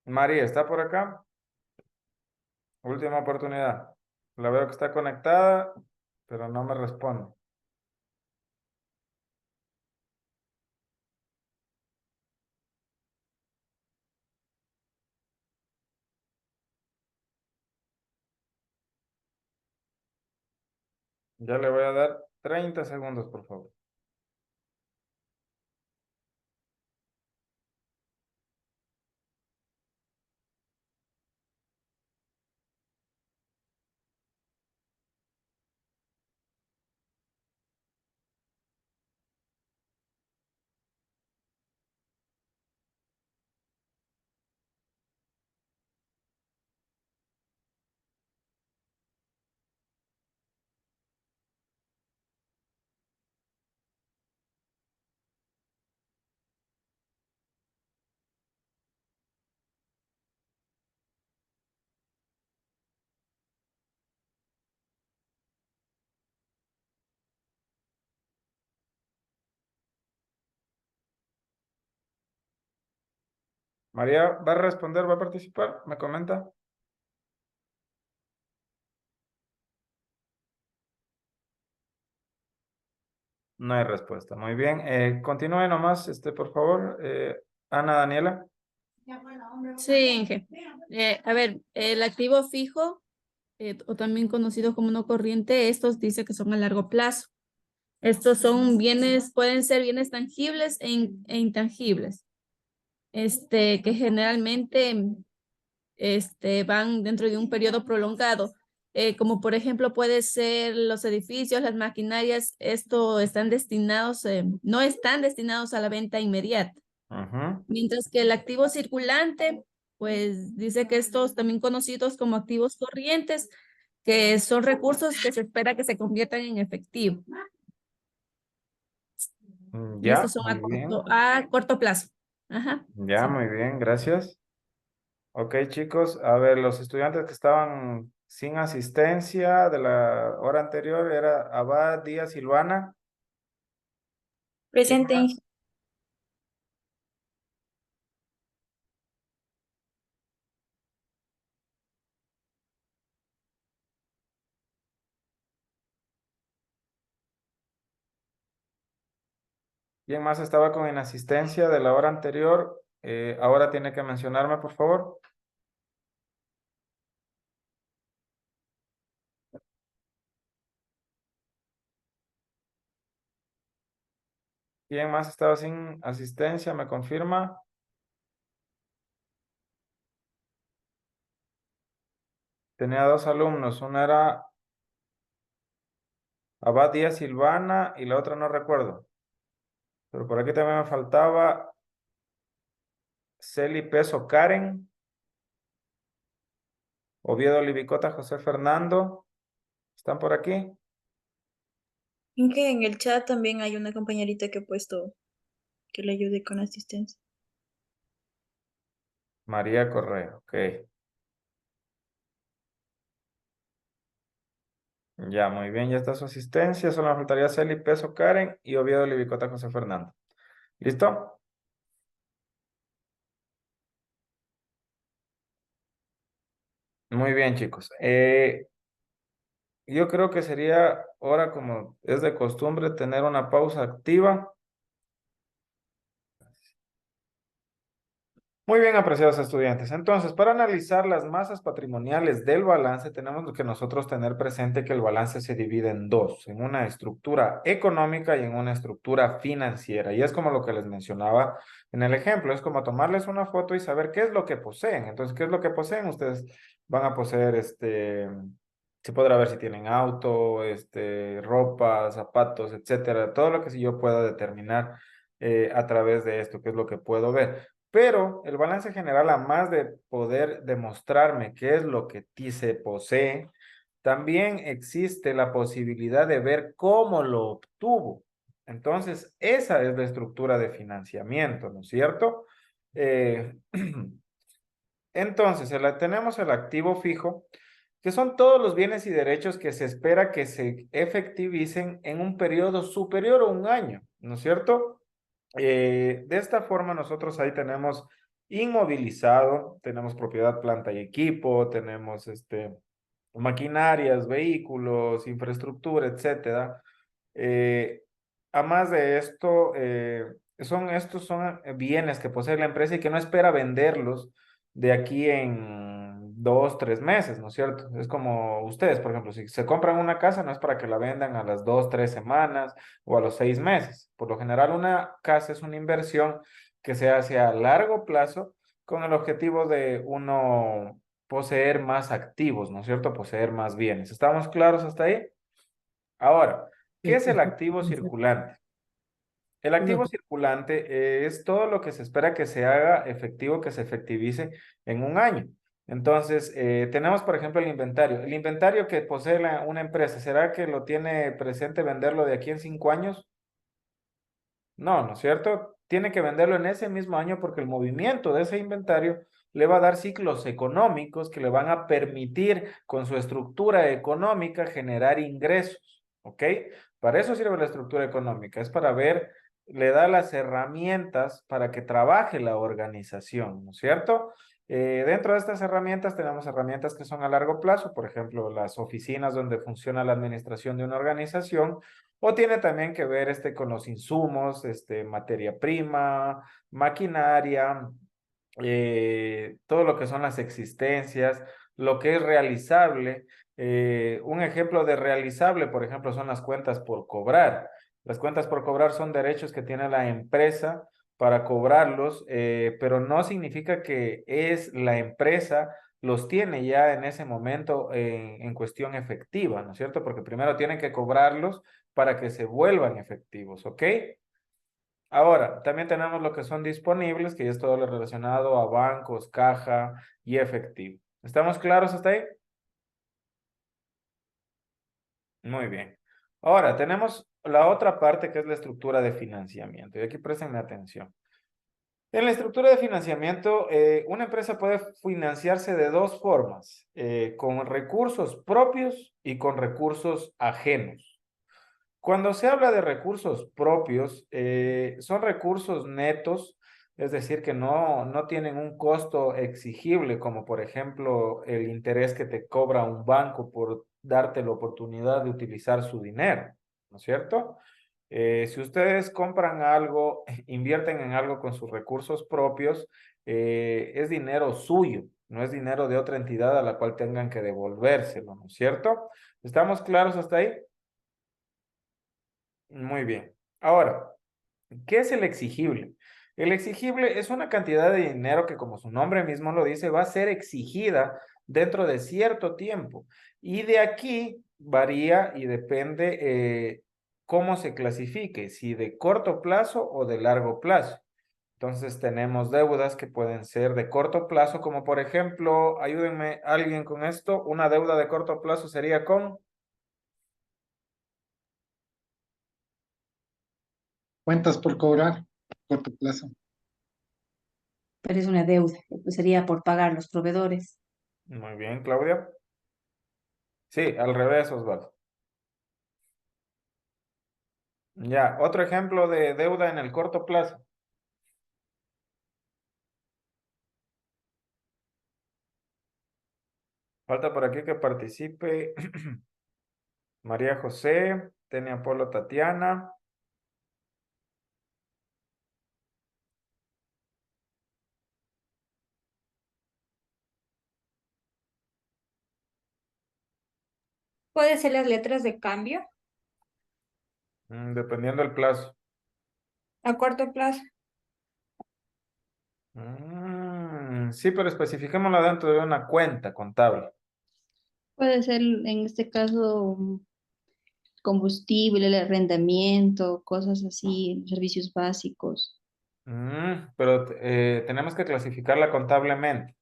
María, ¿está por acá? Última oportunidad. La veo que está conectada, pero no me responde. Ya le voy a dar 30 segundos, por favor. María, ¿va a responder? ¿Va a participar? ¿Me comenta? No hay respuesta. Muy bien. Continúe nomás, por favor. Ana Daniela. Sí, Inge. A ver, el activo fijo, o también conocido como no corriente, estos dice que son a largo plazo. Estos son bienes, pueden ser bienes tangibles e intangibles, que generalmente van dentro de un periodo prolongado. Como por ejemplo puede ser los edificios, las maquinarias, esto están destinados, no están destinados a la venta inmediata. Mientras que el activo circulante, pues dice que estos también conocidos como activos corrientes, que son recursos que se espera que se conviertan en efectivo. Y Ya, estos son muy bien. a corto plazo. Ajá. Ya, muy bien, gracias. Ok, chicos, a ver, los estudiantes que estaban sin asistencia de la hora anterior era Abad, Díaz, Silvana. Presente. ¿Quién más estaba con inasistencia de la hora anterior? Ahora tiene que mencionarme, por favor. ¿Quién más estaba sin asistencia? ¿Me confirma? Tenía dos alumnos. Una era Abad Díaz Silvana y la otra no recuerdo. Pero por aquí también me faltaba Celi Peso Karen, Oviedo Libicota José Fernando. ¿Están por aquí? En el chat también hay una compañerita que ha puesto que le ayude con la asistencia. María Correa, ok. Ya, muy bien, ya está su asistencia. Solo me faltaría Celi Peso Karen y Oviedo Libicota José Fernando. ¿Listo? Muy bien, chicos. Yo creo que sería hora, como es de costumbre, tener una pausa activa. Muy bien, apreciados estudiantes. Entonces, para analizar las masas patrimoniales del balance, tenemos que nosotros tener presente que el balance se divide en dos, en una estructura económica y en una estructura financiera. Y es como lo que les mencionaba en el ejemplo, es como tomarles una foto y saber qué es lo que poseen. Entonces, ¿qué es lo que poseen? Ustedes van a poseer se podrá ver si tienen auto, ropa, zapatos, etcétera. Todo lo que sí yo pueda determinar a través de esto, qué es lo que puedo ver. Pero el balance general, a más de poder demostrarme qué es lo que se posee, también existe la posibilidad de ver cómo lo obtuvo. Entonces, esa es la estructura de financiamiento, ¿no es cierto? Eh, entonces, tenemos el activo fijo, que son todos los bienes y derechos que se espera que se efectivicen en un periodo superior a un año, ¿no es cierto? De esta forma nosotros ahí tenemos inmovilizado, tenemos propiedad, planta y equipo, tenemos maquinarias, vehículos, infraestructura, etcétera. Eh, a más de esto, estos son bienes que posee la empresa y que no espera venderlos de aquí en 2, 3 meses, ¿no es cierto? Es como ustedes, por ejemplo, si se compran una casa, no es para que la vendan a las 2, 3 semanas o a los 6 meses. Por lo general, una casa es una inversión que se hace a largo plazo con el objetivo de uno poseer más activos, ¿no es cierto? Poseer más bienes. ¿Estamos claros hasta ahí? Ahora, ¿qué es el activo circulante? El Una activo circulante es todo lo que se espera que se haga efectivo, que se efectivice en un año. Entonces, tenemos, por ejemplo, el inventario. El inventario que posee una empresa, ¿será que lo tiene presente venderlo de aquí en 5 años? No, ¿no es cierto? Tiene que venderlo en ese mismo año porque el movimiento de ese inventario le va a dar ciclos económicos que le van a permitir con su estructura económica generar ingresos, ¿ok? Para eso sirve la estructura económica, es para ver, le da las herramientas para que trabaje la organización, ¿no es cierto? Dentro de estas herramientas tenemos herramientas que son a largo plazo, por ejemplo, las oficinas donde funciona la administración de una organización, o tiene también que ver con los insumos, materia prima, maquinaria, todo lo que son las existencias, lo que es realizable. Un ejemplo de realizable, por ejemplo, son las cuentas por cobrar. Las cuentas por cobrar son derechos que tiene la empresa para cobrarlos, pero no significa que es la empresa los tiene ya en ese momento en cuestión efectiva, ¿no es cierto? Porque primero tienen que cobrarlos para que se vuelvan efectivos, ¿ok? Ahora, también tenemos lo que son disponibles, que ya es todo lo relacionado a bancos, caja y efectivo. ¿Estamos claros hasta ahí? Muy bien. Ahora, tenemos la otra parte que es la estructura de financiamiento. Y aquí prestenme atención. En la estructura de financiamiento, una empresa puede financiarse de dos formas, con recursos propios y con recursos ajenos. Cuando se habla de recursos propios, son recursos netos, es decir, que no tienen un costo exigible, como por ejemplo el interés que te cobra un banco por darte la oportunidad de utilizar su dinero, ¿no es cierto? Si ustedes compran algo, invierten en algo con sus recursos propios, es dinero suyo, no es dinero de otra entidad a la cual tengan que devolvérselo, ¿no es cierto? ¿Estamos claros hasta ahí? Muy bien. Ahora, ¿qué es el exigible? El exigible es una cantidad de dinero que, como su nombre mismo lo dice, va a ser exigida dentro de cierto tiempo. Y de aquí varía y depende cómo se clasifique, si de corto plazo o de largo plazo. Entonces tenemos deudas que pueden ser de corto plazo, como por ejemplo, ayúdenme alguien con esto, una deuda de corto plazo sería con... Cuentas por cobrar, corto plazo. Pero es una deuda, pues sería por pagar los proveedores. Muy bien, Claudia. Sí, al revés, Osvaldo. Ya, otro ejemplo de deuda en el corto plazo. Falta por aquí que participe María José, Tenia Polo Tatiana. ¿Puede ser las letras de cambio Dependiendo del plazo. a corto plazo? Sí, pero especifiquémoslo dentro de una cuenta contable. Puede ser en este caso combustible, el arrendamiento, cosas así, servicios básicos. Pero tenemos que clasificarla contablemente.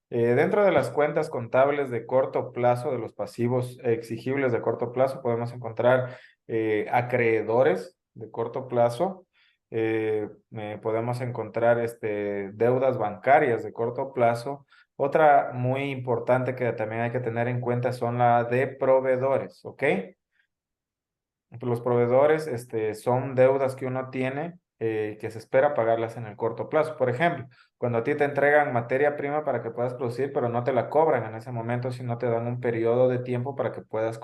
Dentro de las cuentas contables de corto plazo, de los pasivos exigibles de corto plazo, podemos encontrar acreedores de corto plazo, podemos encontrar deudas bancarias de corto plazo. Otra muy importante que también hay que tener en cuenta son la de proveedores, ¿ok? Los proveedores son deudas que uno tiene que se espera pagarlas en el corto plazo. Por ejemplo, cuando a ti te entregan materia prima para que puedas producir, pero no te la cobran en ese momento, sino te dan un periodo de tiempo para que puedas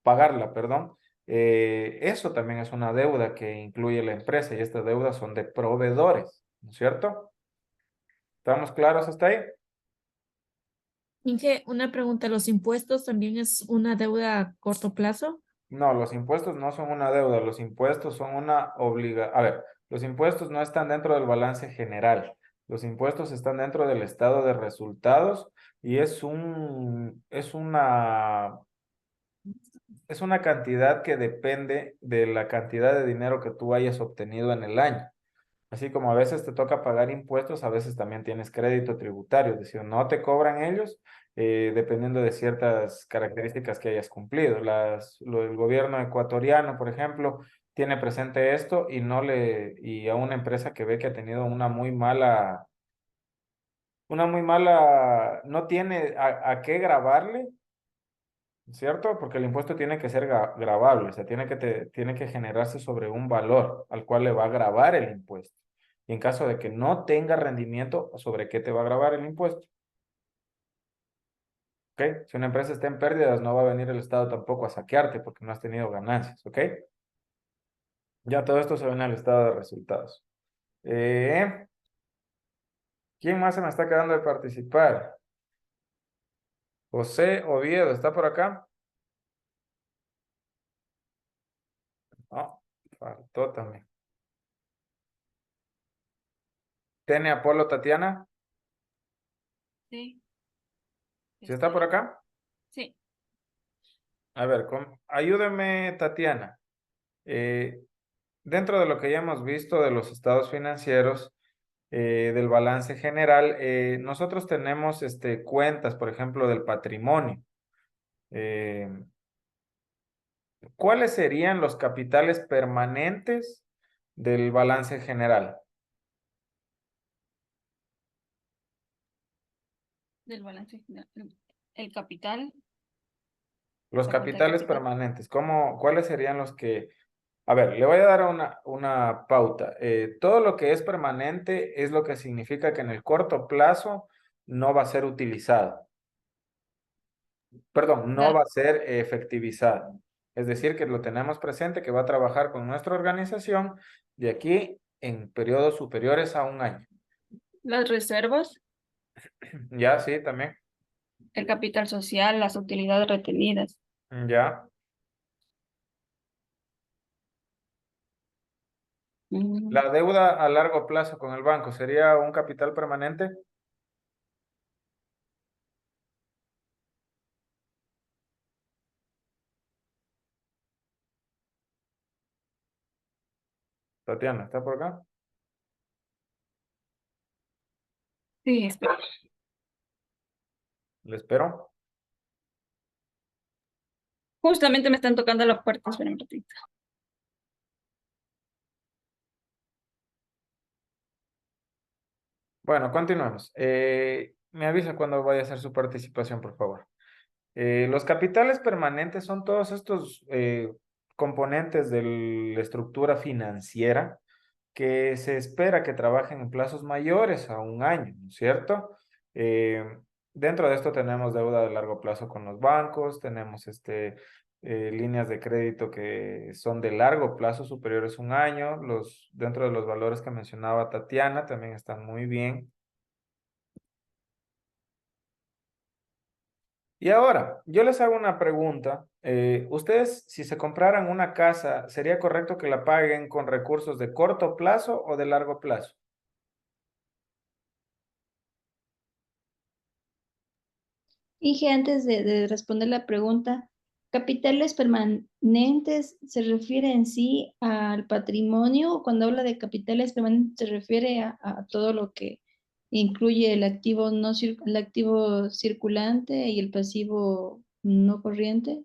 pagarla, perdón. Eso también es una deuda que incluye la empresa y estas deudas son de proveedores, ¿no es cierto? ¿Estamos claros hasta ahí? Inge, una pregunta, ¿los impuestos también es una deuda a corto plazo? No, los impuestos no son una deuda, los impuestos son una obligación. A ver, los impuestos no están dentro del balance general. Los impuestos están dentro del estado de resultados y es una cantidad que depende de la cantidad de dinero que tú hayas obtenido en el año. Así como a veces te toca pagar impuestos, a veces también tienes crédito tributario, es decir, no te cobran ellos dependiendo de ciertas características que hayas cumplido. El gobierno ecuatoriano, por ejemplo, tiene presente esto y a una empresa que ve que ha tenido no tiene a qué grabarle, ¿cierto? Porque el impuesto tiene que ser gravable, o sea, tiene que generarse sobre un valor al cual le va a gravar el impuesto. Y en caso de que no tenga rendimiento, ¿sobre qué te va a gravar el impuesto? ¿Ok? Si una empresa está en pérdidas, no va a venir el Estado tampoco a saquearte porque no has tenido ganancias, ¿ok? Ya todo esto se ve en el estado de resultados. ¿Quién más se me está quedando de participar? José Oviedo, ¿está por acá? No, faltó también. ¿Tiene Apolo Tatiana? Sí. ¿Sí está por acá? Sí. A ver, ayúdeme, Tatiana. Dentro de lo que ya hemos visto de los estados financieros, del balance general, nosotros tenemos cuentas, por ejemplo, del patrimonio. ¿Cuáles serían los capitales permanentes del balance general? Del balance final. El capital. Los capitales permanentes, ¿cuáles serían los que... A ver, le voy a dar una pauta. Todo lo que es permanente es lo que significa que en el corto plazo no va a ser utilizado. Perdón, no va a ser efectivizado. Es decir, que lo tenemos presente, que va a trabajar con nuestra organización de aquí en periodos superiores a un año. Las reservas, Ya, sí, también. el capital social, las utilidades retenidas. Ya. La deuda a largo plazo con el banco, ¿sería un capital permanente? Tatiana, ¿está por acá? Sí, espera. ¿Le espero? Justamente me están tocando la puerta, espera un ratito. Bueno, continuemos. Me avisa cuando vaya a hacer su participación, por favor. Los capitales permanentes son todos estos componentes de la estructura financiera que se espera que trabajen en plazos mayores a un año, ¿no es cierto? Dentro de esto tenemos deuda de largo plazo con los bancos, tenemos líneas de crédito que son de largo plazo superiores a un año. Dentro de los valores que mencionaba Tatiana también están muy bien. Y ahora, yo les hago una pregunta. Ustedes, si se compraran una casa, ¿sería correcto que la paguen con recursos de corto plazo o de largo plazo? Inge, antes de responder la pregunta, ¿capitales permanentes se refiere en sí al patrimonio? O cuando habla de capitales permanentes, ¿se refiere a todo lo que incluye el activo, el activo circulante y el pasivo no corriente?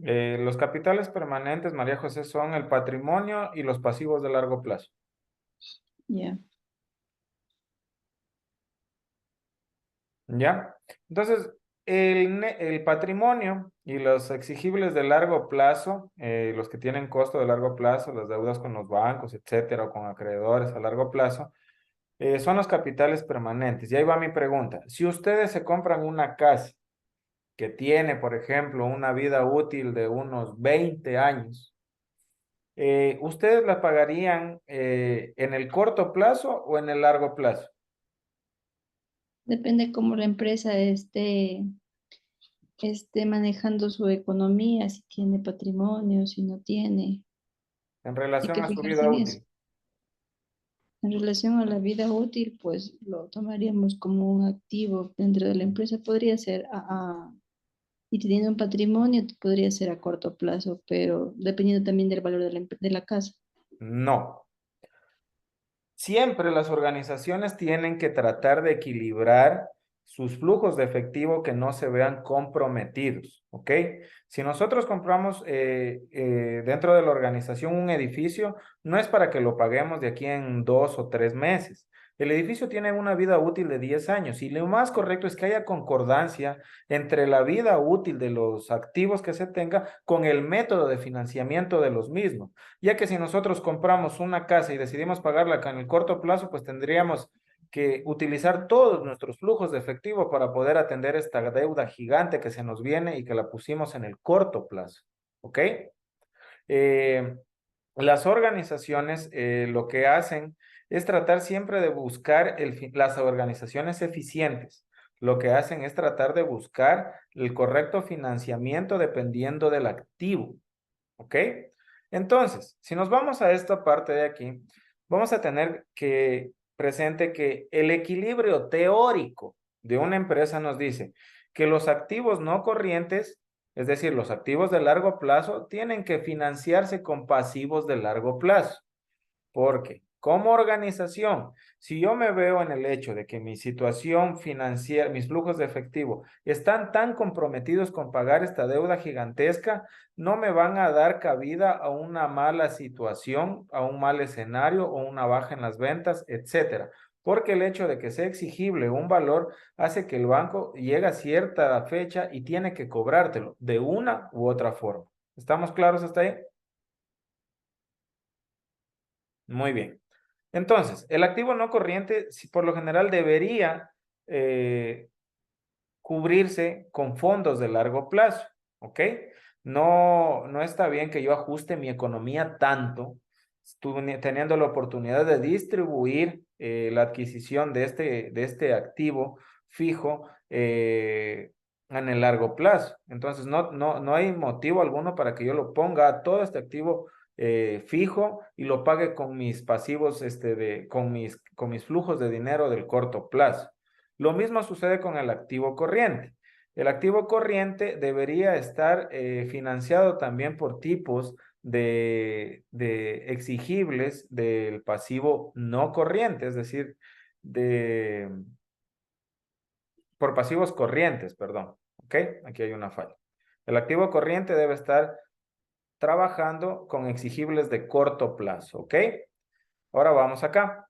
Los capitales permanentes, María José, son el patrimonio y los pasivos de largo plazo. Ya. ¿Ya? Entonces, el patrimonio y los exigibles de largo plazo, los que tienen costo de largo plazo, las deudas con los bancos, etcétera, o con acreedores a largo plazo, son los capitales permanentes. Y ahí va mi pregunta. Si ustedes se compran una casa que tiene, por ejemplo, una vida útil de unos 20 años, ¿ustedes la pagarían en el corto plazo o en el largo plazo? Depende cómo la empresa esté manejando su economía, si tiene patrimonio, si no tiene. En Hay relación que a su fijarse vida en eso. útil. En relación a la vida útil, pues lo tomaríamos como un activo dentro de la empresa. Podría ser y teniendo un patrimonio, podría ser a corto plazo, pero dependiendo también del valor de de la casa. No. Siempre las organizaciones tienen que tratar de equilibrar sus flujos de efectivo que no se vean comprometidos, ¿ok? Si nosotros compramos dentro de la organización un edificio, no es para que lo paguemos de aquí en 2 o 3 meses. El edificio tiene una vida útil de 10 años y lo más correcto es que haya concordancia entre la vida útil de los activos que se tenga con el método de financiamiento de los mismos, ya que si nosotros compramos una casa y decidimos pagarla en el corto plazo, pues tendríamos que utilizar todos nuestros flujos de efectivo para poder atender esta deuda gigante que se nos viene y que la pusimos en el corto plazo, ¿ok? Las organizaciones lo que hacen es tratar siempre de buscar las organizaciones eficientes. Lo que hacen es tratar de buscar el correcto financiamiento dependiendo del activo, ¿ok? Entonces, si nos vamos a esta parte de aquí, vamos a tener que presente que el equilibrio teórico de una empresa nos dice que los activos no corrientes, es decir, los activos de largo plazo, tienen que financiarse con pasivos de largo plazo. Porque como organización, si yo me veo en el hecho de que mi situación financiera, mis flujos de efectivo están tan comprometidos con pagar esta deuda gigantesca, no me van a dar cabida a una mala situación, a un mal escenario o una baja en las ventas, etcétera. Porque el hecho de que sea exigible un valor hace que el banco llegue a cierta fecha y tiene que cobrártelo de una u otra forma. ¿Estamos claros hasta ahí? Muy bien. Entonces, el activo no corriente, por lo general, debería cubrirse con fondos de largo plazo, ¿ok? No está bien que yo ajuste mi economía tanto, teniendo la oportunidad de distribuir la adquisición de este activo fijo en el largo plazo. Entonces, no hay motivo alguno para que yo lo ponga todo este activo fijo y lo pague con mis pasivos, con mis flujos de dinero del corto plazo. Lo mismo sucede con el activo corriente. El activo corriente debería estar financiado también por tipos de exigibles del pasivo no corriente, es decir, por pasivos corrientes, perdón. ¿Ok? Aquí hay una falla. El activo corriente debe estar trabajando con exigibles de corto plazo, ¿ok? Ahora vamos acá.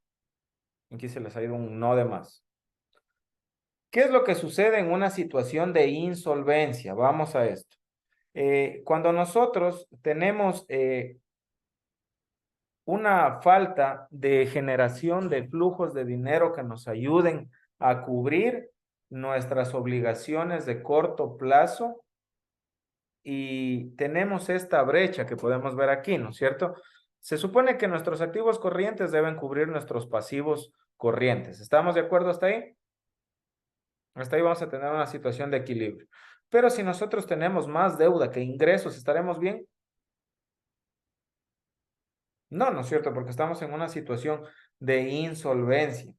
Aquí se les ha ido un no de más. ¿Qué es lo que sucede en una situación de insolvencia? Vamos a esto. Cuando nosotros tenemos una falta de generación de flujos de dinero que nos ayuden a cubrir nuestras obligaciones de corto plazo y tenemos esta brecha que podemos ver aquí, ¿no es cierto? Se supone que nuestros activos corrientes deben cubrir nuestros pasivos corrientes. ¿Estamos de acuerdo hasta ahí? Hasta ahí vamos a tener una situación de equilibrio. Pero si nosotros tenemos más deuda que ingresos, ¿estaremos bien? No, no es cierto, porque estamos en una situación de insolvencia.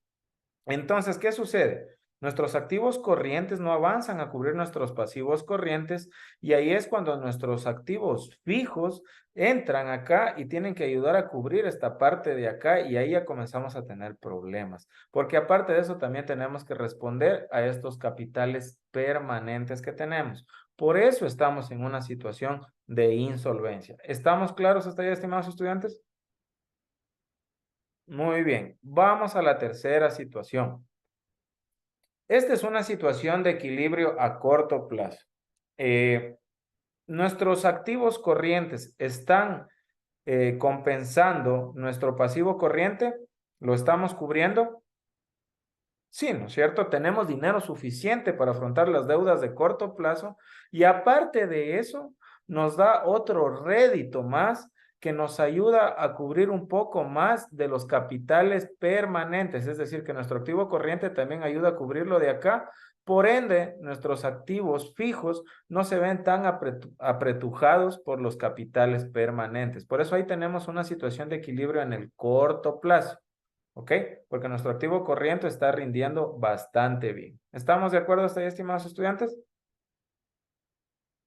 Entonces, ¿qué sucede? Nuestros activos corrientes no avanzan a cubrir nuestros pasivos corrientes y ahí es cuando nuestros activos fijos entran acá y tienen que ayudar a cubrir esta parte de acá y ahí ya comenzamos a tener problemas. Porque aparte de eso también tenemos que responder a estos capitales permanentes que tenemos. Por eso estamos en una situación de insolvencia. ¿Estamos claros hasta ahí, estimados estudiantes? Muy bien, vamos a la tercera situación. Esta es una situación de equilibrio a corto plazo. Nuestros activos corrientes están compensando nuestro pasivo corriente. ¿Lo estamos cubriendo? Sí, ¿no es cierto? Tenemos dinero suficiente para afrontar las deudas de corto plazo y aparte de eso, nos da otro rédito más que nos ayuda a cubrir un poco más de los capitales permanentes, es decir, que nuestro activo corriente también ayuda a cubrirlo de acá. Por ende, nuestros activos fijos no se ven tan apretujados por los capitales permanentes. Por eso ahí tenemos una situación de equilibrio en el corto plazo. ¿Ok? Porque nuestro activo corriente está rindiendo bastante bien. ¿Estamos de acuerdo hasta ahí, estimados estudiantes?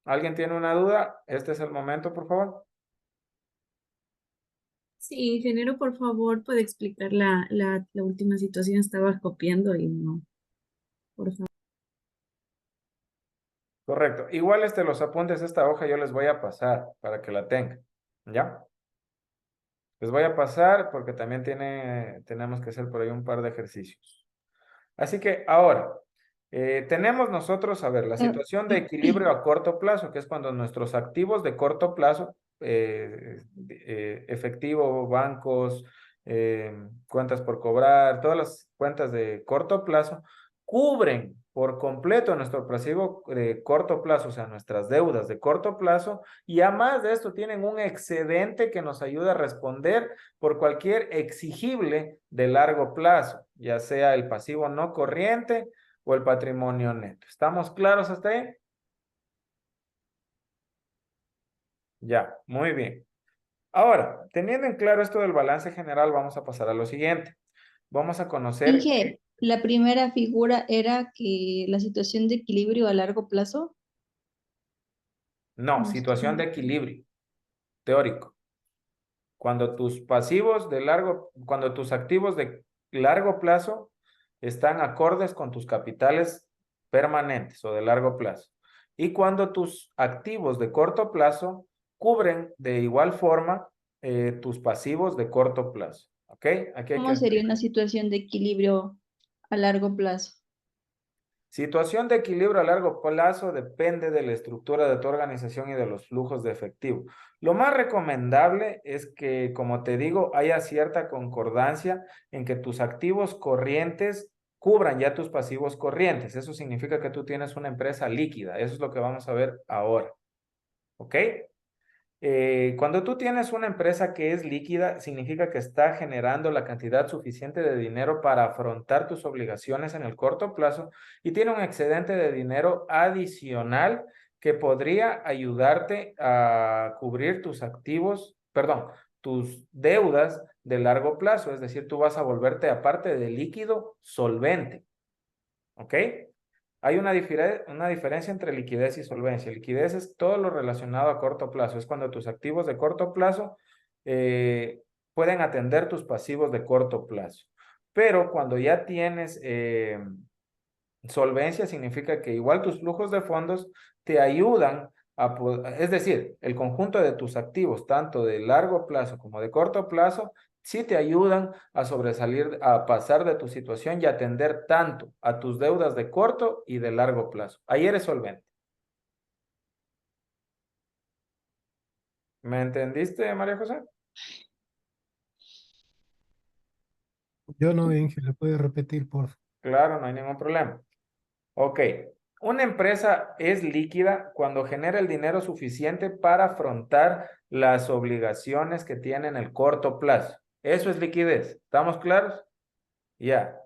¿Alguien tiene una duda? Este es el momento, por favor. Sí, ingeniero, por favor, puede explicar la última situación. Estaba copiando y no, por favor. Correcto. Igual los apuntes de esta hoja yo les voy a pasar para que la tengan. ¿Ya? Les voy a pasar porque también tenemos que hacer por ahí un par de ejercicios. Así que ahora, tenemos nosotros, a ver, la situación de equilibrio a corto plazo, que es cuando nuestros activos de corto plazo, efectivo, bancos, cuentas por cobrar, todas las cuentas de corto plazo, cubren por completo nuestro pasivo de corto plazo, o sea, nuestras deudas de corto plazo, y además de esto tienen un excedente que nos ayuda a responder por cualquier exigible de largo plazo, ya sea el pasivo no corriente o el patrimonio neto. ¿Estamos claros hasta ahí? Ya, muy bien. Ahora, teniendo en claro esto del balance general, vamos a pasar a lo siguiente. Vamos a conocer... Inge, la primera figura era que la situación de equilibrio a largo plazo. No, situación de equilibrio teórico. Cuando tus cuando tus activos de largo plazo están acordes con tus capitales permanentes o de largo plazo. Y cuando tus activos de corto plazo cubren de igual forma tus pasivos de corto plazo. ¿Ok? Aquí hay ¿Cómo que... sería una situación de equilibrio a largo plazo? Situación de equilibrio a largo plazo depende de la estructura de tu organización y de los flujos de efectivo. Lo más recomendable es que, como te digo, haya cierta concordancia en que tus activos corrientes cubran ya tus pasivos corrientes. Eso significa que tú tienes una empresa líquida. Eso es lo que vamos a ver ahora. ¿Ok? Cuando tú tienes una empresa que es líquida, significa que está generando la cantidad suficiente de dinero para afrontar tus obligaciones en el corto plazo y tiene un excedente de dinero adicional que podría ayudarte a cubrir tus activos, perdón, tus deudas de largo plazo. Es decir, tú vas a volverte, aparte de líquido, solvente. ¿Ok? Hay una diferencia entre liquidez y solvencia. Liquidez es todo lo relacionado a corto plazo. Es cuando tus activos de corto plazo pueden atender tus pasivos de corto plazo. Pero cuando ya tienes solvencia, significa que igual tus flujos de fondos te ayudan es decir, el conjunto de tus activos, tanto de largo plazo como de corto plazo, sí te ayudan a sobresalir, a pasar de tu situación y atender tanto a tus deudas de corto y de largo plazo. Ahí eres solvente. ¿Me entendiste, María José? Yo no, Inge, ¿le puede repetir, por favor? Claro, no hay ningún problema. Ok, una empresa es líquida cuando genera el dinero suficiente para afrontar las obligaciones que tiene en el corto plazo. Eso es liquidez. ¿Estamos claros? Ya.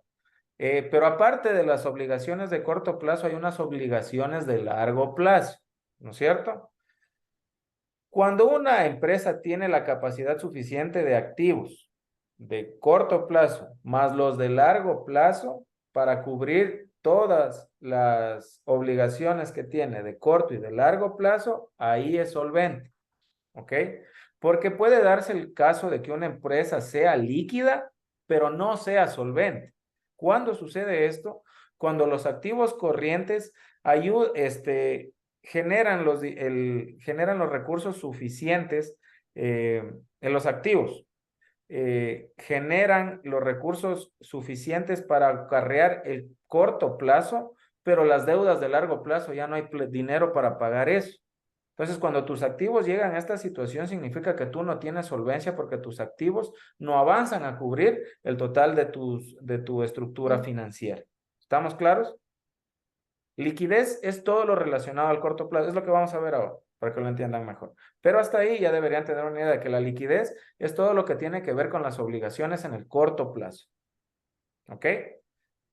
Pero aparte de las obligaciones de corto plazo, hay unas obligaciones de largo plazo, ¿no es cierto? Cuando una empresa tiene la capacidad suficiente de activos de corto plazo más los de largo plazo para cubrir todas las obligaciones que tiene de corto y de largo plazo, ahí es solvente, ¿ok? Porque puede darse el caso de que una empresa sea líquida, pero no sea solvente. ¿Cuándo sucede esto? Cuando los activos corrientes generan los recursos suficientes en los activos. Generan los recursos suficientes para acarrear el corto plazo, pero las deudas de largo plazo ya no hay dinero para pagar eso. Entonces, cuando tus activos llegan a esta situación, significa que tú no tienes solvencia porque tus activos no avanzan a cubrir el total de tu estructura financiera. ¿Estamos claros? Liquidez es todo lo relacionado al corto plazo. Es lo que vamos a ver ahora, para que lo entiendan mejor. Pero hasta ahí ya deberían tener una idea de que la liquidez es todo lo que tiene que ver con las obligaciones en el corto plazo. ¿Ok?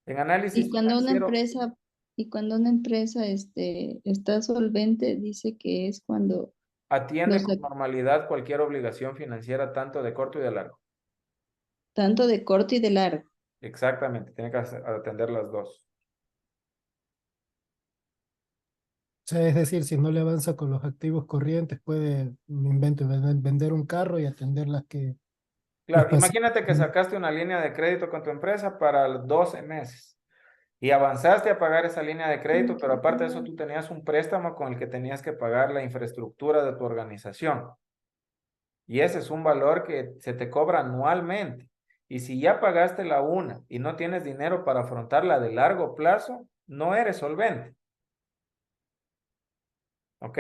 En análisis Y cuando una financiero, empresa, está solvente, dice que es cuando atiende los con normalidad cualquier obligación financiera, tanto de corto y de largo. tanto de corto y de largo. Exactamente, tiene que atender las dos. O sea, es decir, si no le avanza con los activos corrientes, puede, me invento, vender un carro y atender las Claro, pasivos. imagínate que sacaste una línea de crédito con tu empresa para 12 meses y avanzaste a pagar esa línea de crédito, pero aparte de eso tú tenías un préstamo con el que tenías que pagar la infraestructura de tu organización. Y ese es un valor que se te cobra anualmente. Y si ya pagaste la una y no tienes dinero para afrontar la de largo plazo, no eres solvente. ¿Ok?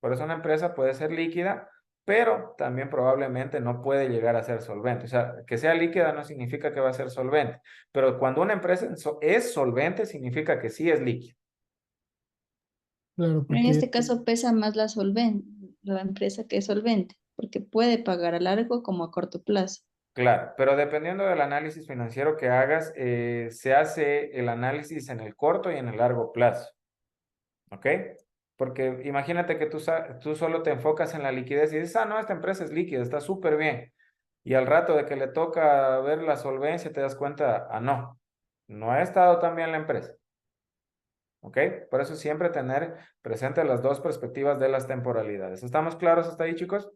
Por eso una empresa puede ser líquida, pero también probablemente no puede llegar a ser solvente. O sea, que sea líquida no significa que va a ser solvente, pero cuando una empresa es solvente, significa que sí es líquida. Claro, Pero en porque este caso pesa más la empresa que es solvente, porque puede pagar a largo como a corto plazo. Claro, pero dependiendo del análisis financiero que hagas, se hace el análisis en el corto y en el largo plazo. ¿Ok? Porque imagínate que tú solo te enfocas en la liquidez y dices, no, esta empresa es líquida, está súper bien. Y al rato de que le toca ver la solvencia, te das cuenta, no ha estado tan bien la empresa. ¿Ok? Por eso siempre tener presente las dos perspectivas de las temporalidades. ¿Estamos claros hasta ahí, chicos?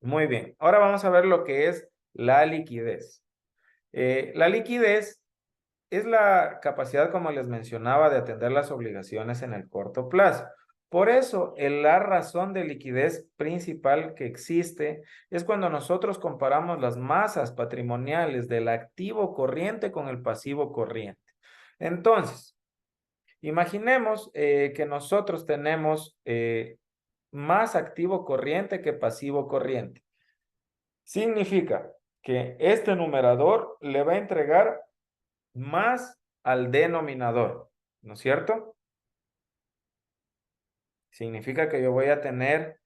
Muy bien. Ahora vamos a ver lo que es la liquidez. La liquidez es la capacidad, como les mencionaba, de atender las obligaciones en el corto plazo. Por eso, la razón de liquidez principal que existe es cuando nosotros comparamos las masas patrimoniales del activo corriente con el pasivo corriente. Entonces, imaginemos que nosotros tenemos más activo corriente que pasivo corriente. Significa que este numerador le va a entregar más al denominador, ¿no es cierto? Significa que yo voy a tener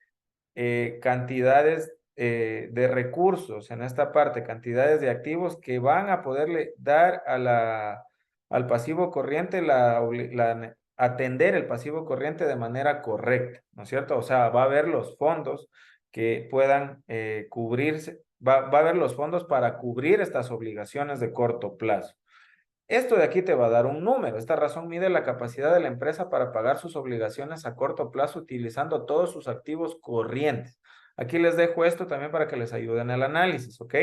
cantidades de recursos en esta parte, cantidades de activos que van a poderle dar al pasivo corriente atender el pasivo corriente de manera correcta, ¿no es cierto? O sea, va a haber los fondos que puedan cubrirse, va a haber los fondos para cubrir estas obligaciones de corto plazo. Esto de aquí te va a dar un número. Esta razón mide la capacidad de la empresa para pagar sus obligaciones a corto plazo utilizando todos sus activos corrientes. Aquí les dejo esto también para que les ayude en el análisis, ¿ok?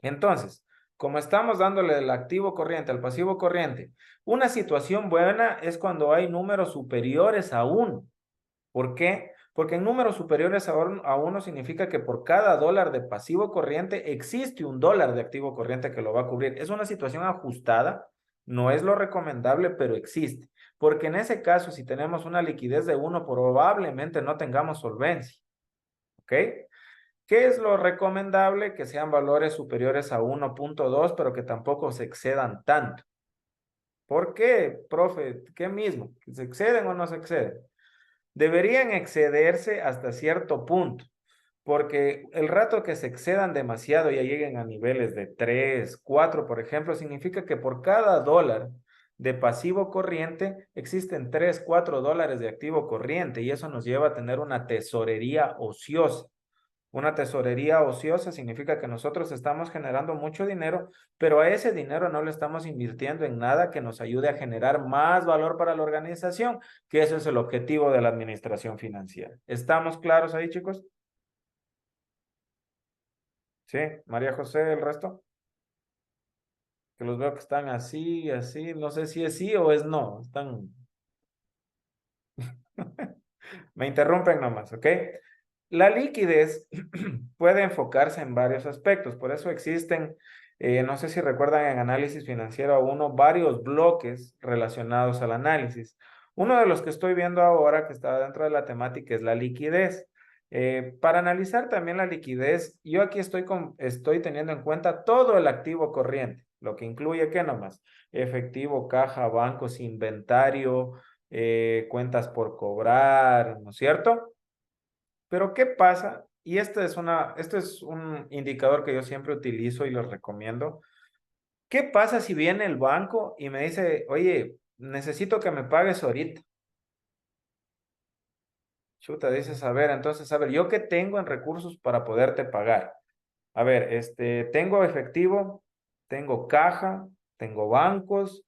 Entonces, como estamos dándole el activo corriente al pasivo corriente, una situación buena es cuando hay números superiores a 1. ¿Por qué? Porque en números superiores a 1 significa que por cada dólar de pasivo corriente existe un dólar de activo corriente que lo va a cubrir. Es una situación ajustada, no es lo recomendable, pero existe. Porque en ese caso, si tenemos una liquidez de 1, probablemente no tengamos solvencia. ¿Ok? ¿Qué es lo recomendable? Que sean valores superiores a 1.2, pero que tampoco se excedan tanto. ¿Por qué, profe? ¿Qué mismo? ¿Se exceden o no se exceden? Deberían excederse hasta cierto punto, porque el rato que se excedan demasiado, ya lleguen a niveles de 3, 4, por ejemplo, significa que por cada dólar de pasivo corriente existen 3, 4 dólares de activo corriente, y eso nos lleva a tener una tesorería ociosa. Una tesorería ociosa significa que nosotros estamos generando mucho dinero, pero a ese dinero no le estamos invirtiendo en nada que nos ayude a generar más valor para la organización, que ese es el objetivo de la administración financiera. ¿Estamos claros ahí, chicos? ¿Sí? María José, el resto. Que los veo que están así, así. No sé si es sí o es no. Están... Me interrumpen nomás, ¿ok? La liquidez puede enfocarse en varios aspectos, por eso existen, no sé si recuerdan en análisis financiero 1, varios bloques relacionados al análisis. Uno de los que estoy viendo ahora, que está dentro de la temática, es la liquidez. Para analizar también la liquidez, yo aquí estoy teniendo en cuenta todo el activo corriente, lo que incluye, ¿qué nomás? Efectivo, caja, bancos, inventario, cuentas por cobrar, ¿no es cierto? Pero ¿qué pasa? Y este es un indicador que yo siempre utilizo y los recomiendo. ¿Qué pasa si viene el banco y me dice, oye, necesito que me pagues ahorita? Chuta, dices, a ver, entonces, a ver, ¿yo qué tengo en recursos para poderte pagar? A ver, tengo efectivo, tengo caja, tengo bancos,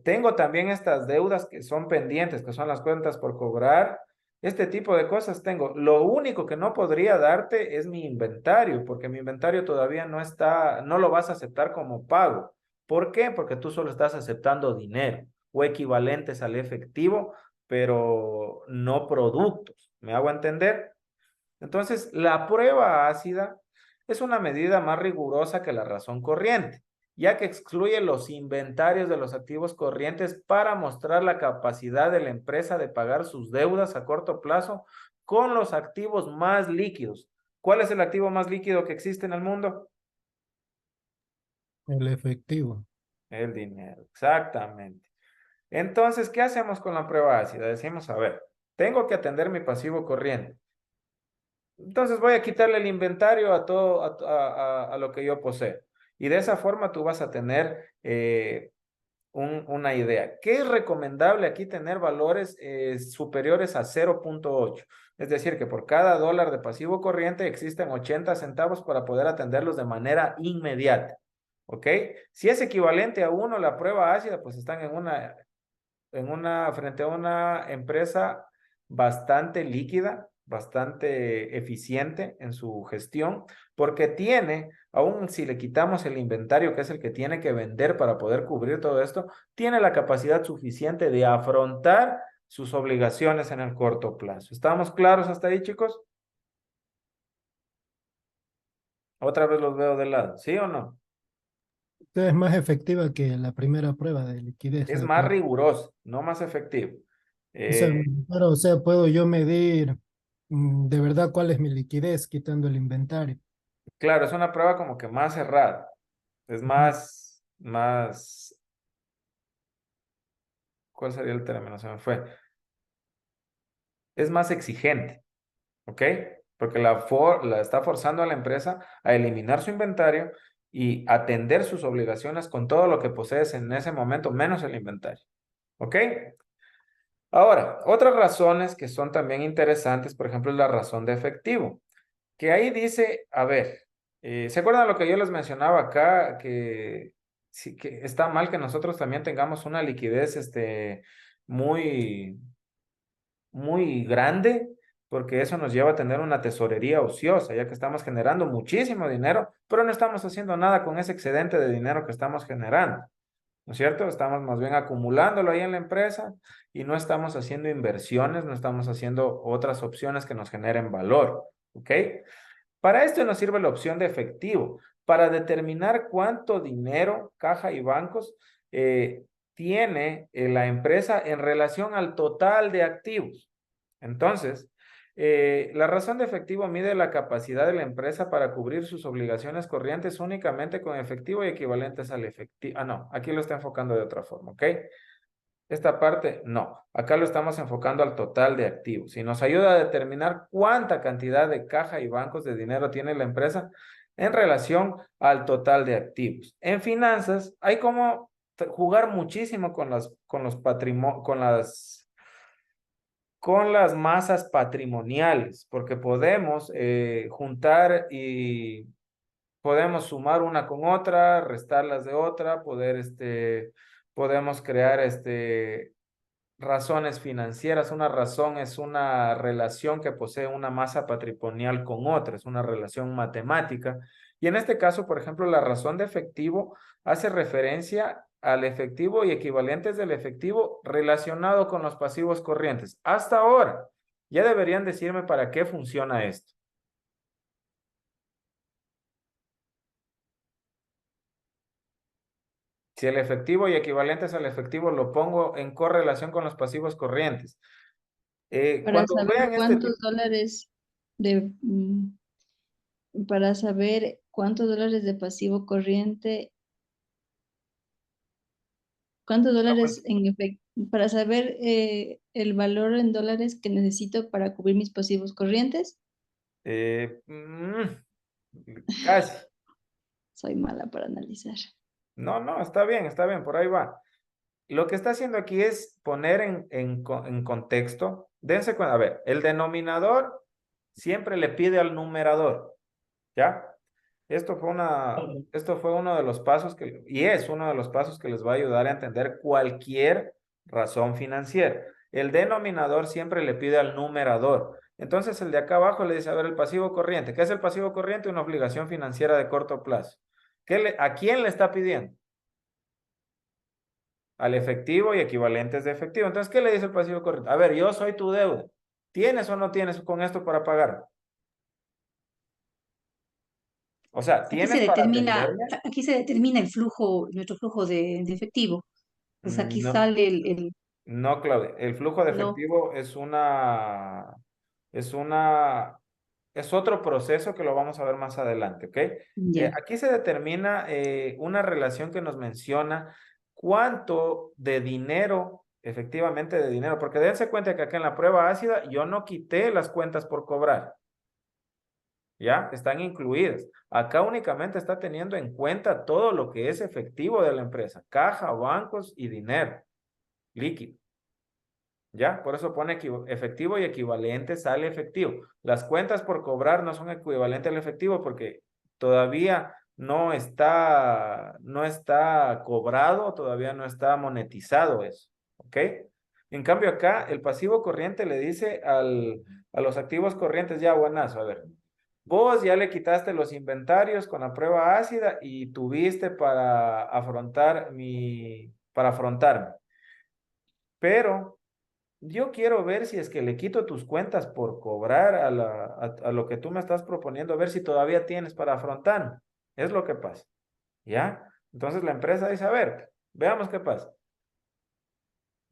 tengo también estas deudas que son pendientes, que son las cuentas por cobrar. Este tipo de cosas tengo. Lo único que no podría darte es mi inventario, porque mi inventario todavía no está, no lo vas a aceptar como pago. ¿Por qué? Porque tú solo estás aceptando dinero o equivalentes al efectivo, pero no productos. ¿Me hago entender? Entonces, la prueba ácida es una medida más rigurosa que la razón corriente, ya que excluye los inventarios de los activos corrientes para mostrar la capacidad de la empresa de pagar sus deudas a corto plazo con los activos más líquidos. ¿Cuál es el activo más líquido que existe en el mundo? El efectivo. El dinero, exactamente. Entonces, ¿qué hacemos con la prueba ácida? Decimos, a ver, tengo que atender mi pasivo corriente. Entonces voy a quitarle el inventario a todo, a lo que yo poseo. Y de esa forma tú vas a tener una idea. ¿Qué es recomendable aquí tener valores superiores a 0.8? Es decir, que por cada dólar de pasivo corriente existen 80 centavos para poder atenderlos de manera inmediata. ¿Ok? Si es equivalente a 1, la prueba ácida, pues están frente a una empresa bastante líquida, bastante eficiente en su gestión, porque tiene, aún si le quitamos el inventario, que es el que tiene que vender para poder cubrir todo esto, tiene la capacidad suficiente de afrontar sus obligaciones en el corto plazo. ¿Estamos claros hasta ahí, chicos? Otra vez los veo de lado, ¿sí o no? Es más efectiva que la primera prueba de liquidez. Es más riguroso, no más efectivo. O sea, puedo yo medir de verdad cuál es mi liquidez quitando el inventario. Claro, es una prueba como que más cerrada. Es más, ¿cuál sería el término? Se me fue. Es más exigente, ¿ok? Porque la está forzando a la empresa a eliminar su inventario y atender sus obligaciones con todo lo que posees en ese momento, menos el inventario, ¿ok? Ahora, otras razones que son también interesantes, por ejemplo, es la razón de efectivo, que ahí dice, a ver, ¿se acuerdan lo que yo les mencionaba acá? Que, sí, que está mal que nosotros también tengamos una liquidez muy, muy grande, porque eso nos lleva a tener una tesorería ociosa, ya que estamos generando muchísimo dinero, pero no estamos haciendo nada con ese excedente de dinero que estamos generando. ¿No es cierto? Estamos más bien acumulándolo ahí en la empresa y no estamos haciendo inversiones, no estamos haciendo otras opciones que nos generen valor, ¿ok? Para esto nos sirve la opción de efectivo, para determinar cuánto dinero, caja y bancos tiene la empresa en relación al total de activos. Entonces, La razón de efectivo mide la capacidad de la empresa para cubrir sus obligaciones corrientes únicamente con efectivo y equivalentes al efectivo. Ah, no, aquí lo está enfocando de otra forma, ¿ok? Esta parte, no. Acá lo estamos enfocando al total de activos. Y nos ayuda a determinar cuánta cantidad de caja y bancos de dinero tiene la empresa en relación al total de activos. En finanzas, hay como jugar muchísimo con las masas patrimoniales, porque podemos juntar y podemos sumar una con otra, restarlas de otra, podemos crear razones financieras. Una razón es una relación que posee una masa patrimonial con otra, es una relación matemática. Y en este caso, por ejemplo, la razón de efectivo hace referencia al efectivo y equivalentes del efectivo relacionado con los pasivos corrientes. Hasta ahora, ya deberían decirme para qué funciona esto. Si el efectivo y equivalentes al efectivo lo pongo en correlación con los pasivos corrientes. Para Cuando saber vean este cuántos tipo, dólares de, para saber cuántos dólares de pasivo corriente, cuántos dólares en efectivo, para saber el valor en dólares que necesito para cubrir mis pasivos corrientes. Casi. Soy mala para analizar. No, está bien, por ahí va. Lo que está haciendo aquí es poner en contexto. Dense cuenta, a ver, el denominador siempre le pide al numerador, ¿ya? Esto fue uno de los pasos y es uno de los pasos que les va a ayudar a entender cualquier razón financiera. El denominador siempre le pide al numerador. Entonces el de acá abajo le dice, a ver, el pasivo corriente. ¿Qué es el pasivo corriente? Una obligación financiera de corto plazo. ¿A quién le está pidiendo? Al efectivo y equivalentes de efectivo. Entonces, ¿qué le dice el pasivo corriente? A ver, yo soy tu deuda. ¿Tienes o no tienes con esto para pagar? O sea, ¿tienes para atenderme? Aquí se determina el flujo, nuestro flujo de efectivo. Pues aquí No, sale no, Claudia. El flujo de no, efectivo es otro proceso que lo vamos a ver más adelante, ¿ok? ya. Aquí se determina una relación que nos menciona cuánto de dinero, efectivamente de dinero, porque dense cuenta que acá en la prueba ácida yo no quité las cuentas por cobrar. ¿Ya? Están incluidas. Acá únicamente está teniendo en cuenta todo lo que es efectivo de la empresa, caja, bancos y dinero líquido. ¿Ya? Por eso pone efectivo y equivalentes al efectivo. Las cuentas por cobrar no son equivalentes al efectivo porque todavía no está cobrado, todavía no está monetizado eso. ¿Ok? En cambio acá el pasivo corriente le dice a los activos corrientes, ya buenazo, a ver, vos ya le quitaste los inventarios con la prueba ácida y tuviste para afrontarme. Pero yo quiero ver si es que le quito tus cuentas por cobrar a lo que tú me estás proponiendo, a ver si todavía tienes para afrontarme. Es lo que pasa. ¿Ya? Entonces la empresa dice, a ver, veamos qué pasa.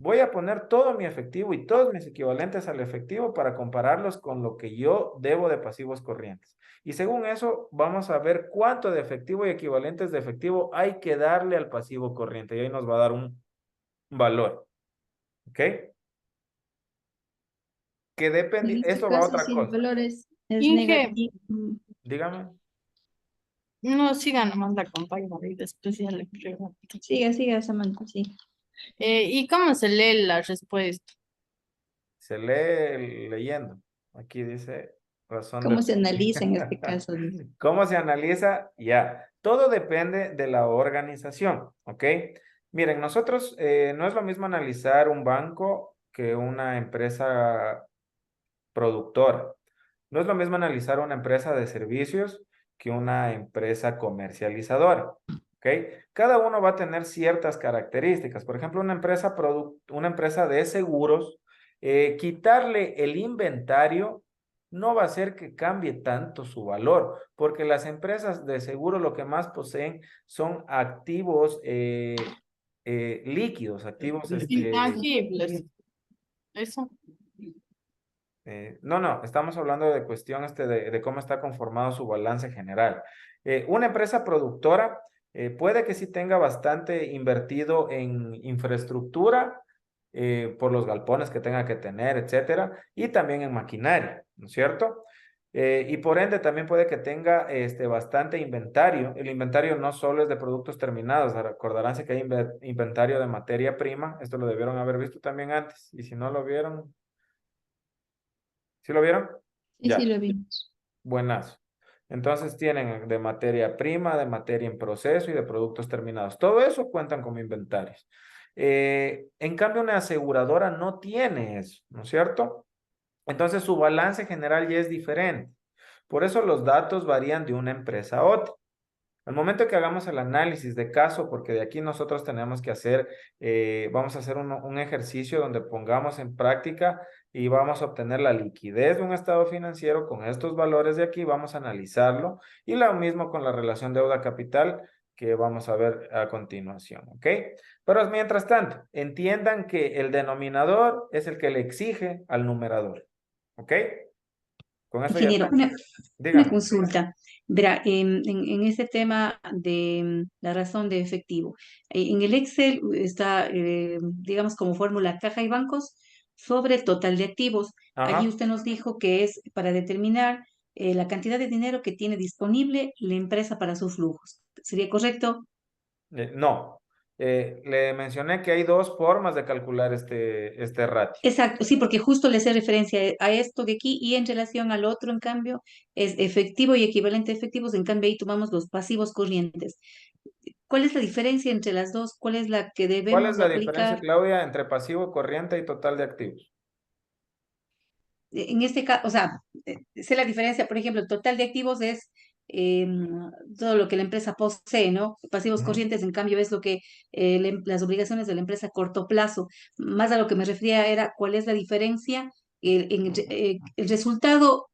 Voy a poner todo mi efectivo y todos mis equivalentes al efectivo para compararlos con lo que yo debo de pasivos corrientes. Y según eso, vamos a ver cuánto de efectivo y equivalentes de efectivo hay que darle al pasivo corriente. Y ahí nos va a dar un valor. ¿Ok? Que depende, En este eso va a caso, otra si el cosa. valor es Inge, negativo. Dígame. no siga nomás la compañera y después ya le pregunto. Siga, Samantha, sí. ¿Y cómo se lee la respuesta? Se lee leyendo. Aquí dice razón de ¿Cómo se efectivo. analiza en este caso? ¿Cómo se analiza? Ya. Todo depende de la organización, ¿ok? Miren, nosotros no es lo mismo analizar un banco que una empresa productora. No es lo mismo analizar una empresa de servicios que una empresa comercializadora. ¿Ok? Cada uno va a tener ciertas características. Por ejemplo, una empresa de seguros, quitarle el inventario no va a hacer que cambie tanto su valor, porque las empresas de seguro lo que más poseen son activos líquidos, activos Intangibles. Eso. No, estamos hablando de cuestión de cómo está conformado su balance general. Una empresa productora puede que sí tenga bastante invertido en infraestructura, por los galpones que tenga que tener, etcétera, y también en maquinaria, ¿no es cierto? Y por ende también puede que tenga bastante inventario. El inventario no solo es de productos terminados, recordaránse que hay inventario de materia prima, esto lo debieron haber visto también antes, y si no lo vieron, ¿sí lo vieron? Sí, sí, Ya, lo vimos. buenazo. Entonces tienen de materia prima, de materia en proceso y de productos terminados. Todo eso cuentan como inventarios. En cambio, una aseguradora no tiene eso, ¿no es cierto? Entonces su balance general ya es diferente. Por eso los datos varían de una empresa a otra. Al momento que hagamos el análisis de caso, porque de aquí nosotros tenemos que hacer, vamos a hacer un ejercicio donde pongamos en práctica y vamos a obtener la liquidez de un estado financiero con estos valores de aquí, vamos a analizarlo y lo mismo con la relación deuda-capital que vamos a ver a continuación, ¿ok? Pero mientras tanto, entiendan que el denominador es el que le exige al numerador, ¿ok? Con eso ya Ingeniero, está. una Dígame. consulta. Verá, en ese tema de la razón de efectivo, en el Excel está, digamos, como fórmula caja y bancos sobre el total de activos. Allí Ajá. usted nos dijo que es para determinar la cantidad de dinero que tiene disponible la empresa para sus flujos. ¿Sería correcto? No, le mencioné que hay dos formas de calcular este ratio. Exacto, sí, porque justo le hace referencia a esto de aquí y en relación al otro, en cambio, es efectivo y equivalente a efectivos, en cambio ahí tomamos los pasivos corrientes. ¿Cuál es la diferencia entre las dos? ¿Cuál es la que ¿Cuál es debemos la diferencia, aplicar? Claudia, entre pasivo corriente y total de activos? En este caso, o sea, sé la diferencia, por ejemplo, el total de activos es eh, todo lo que la empresa posee, ¿no? Pasivos Ujú. corrientes, en cambio, es lo que las obligaciones de la empresa a corto plazo. Más a lo que me refería era cuál es la diferencia, el resultado,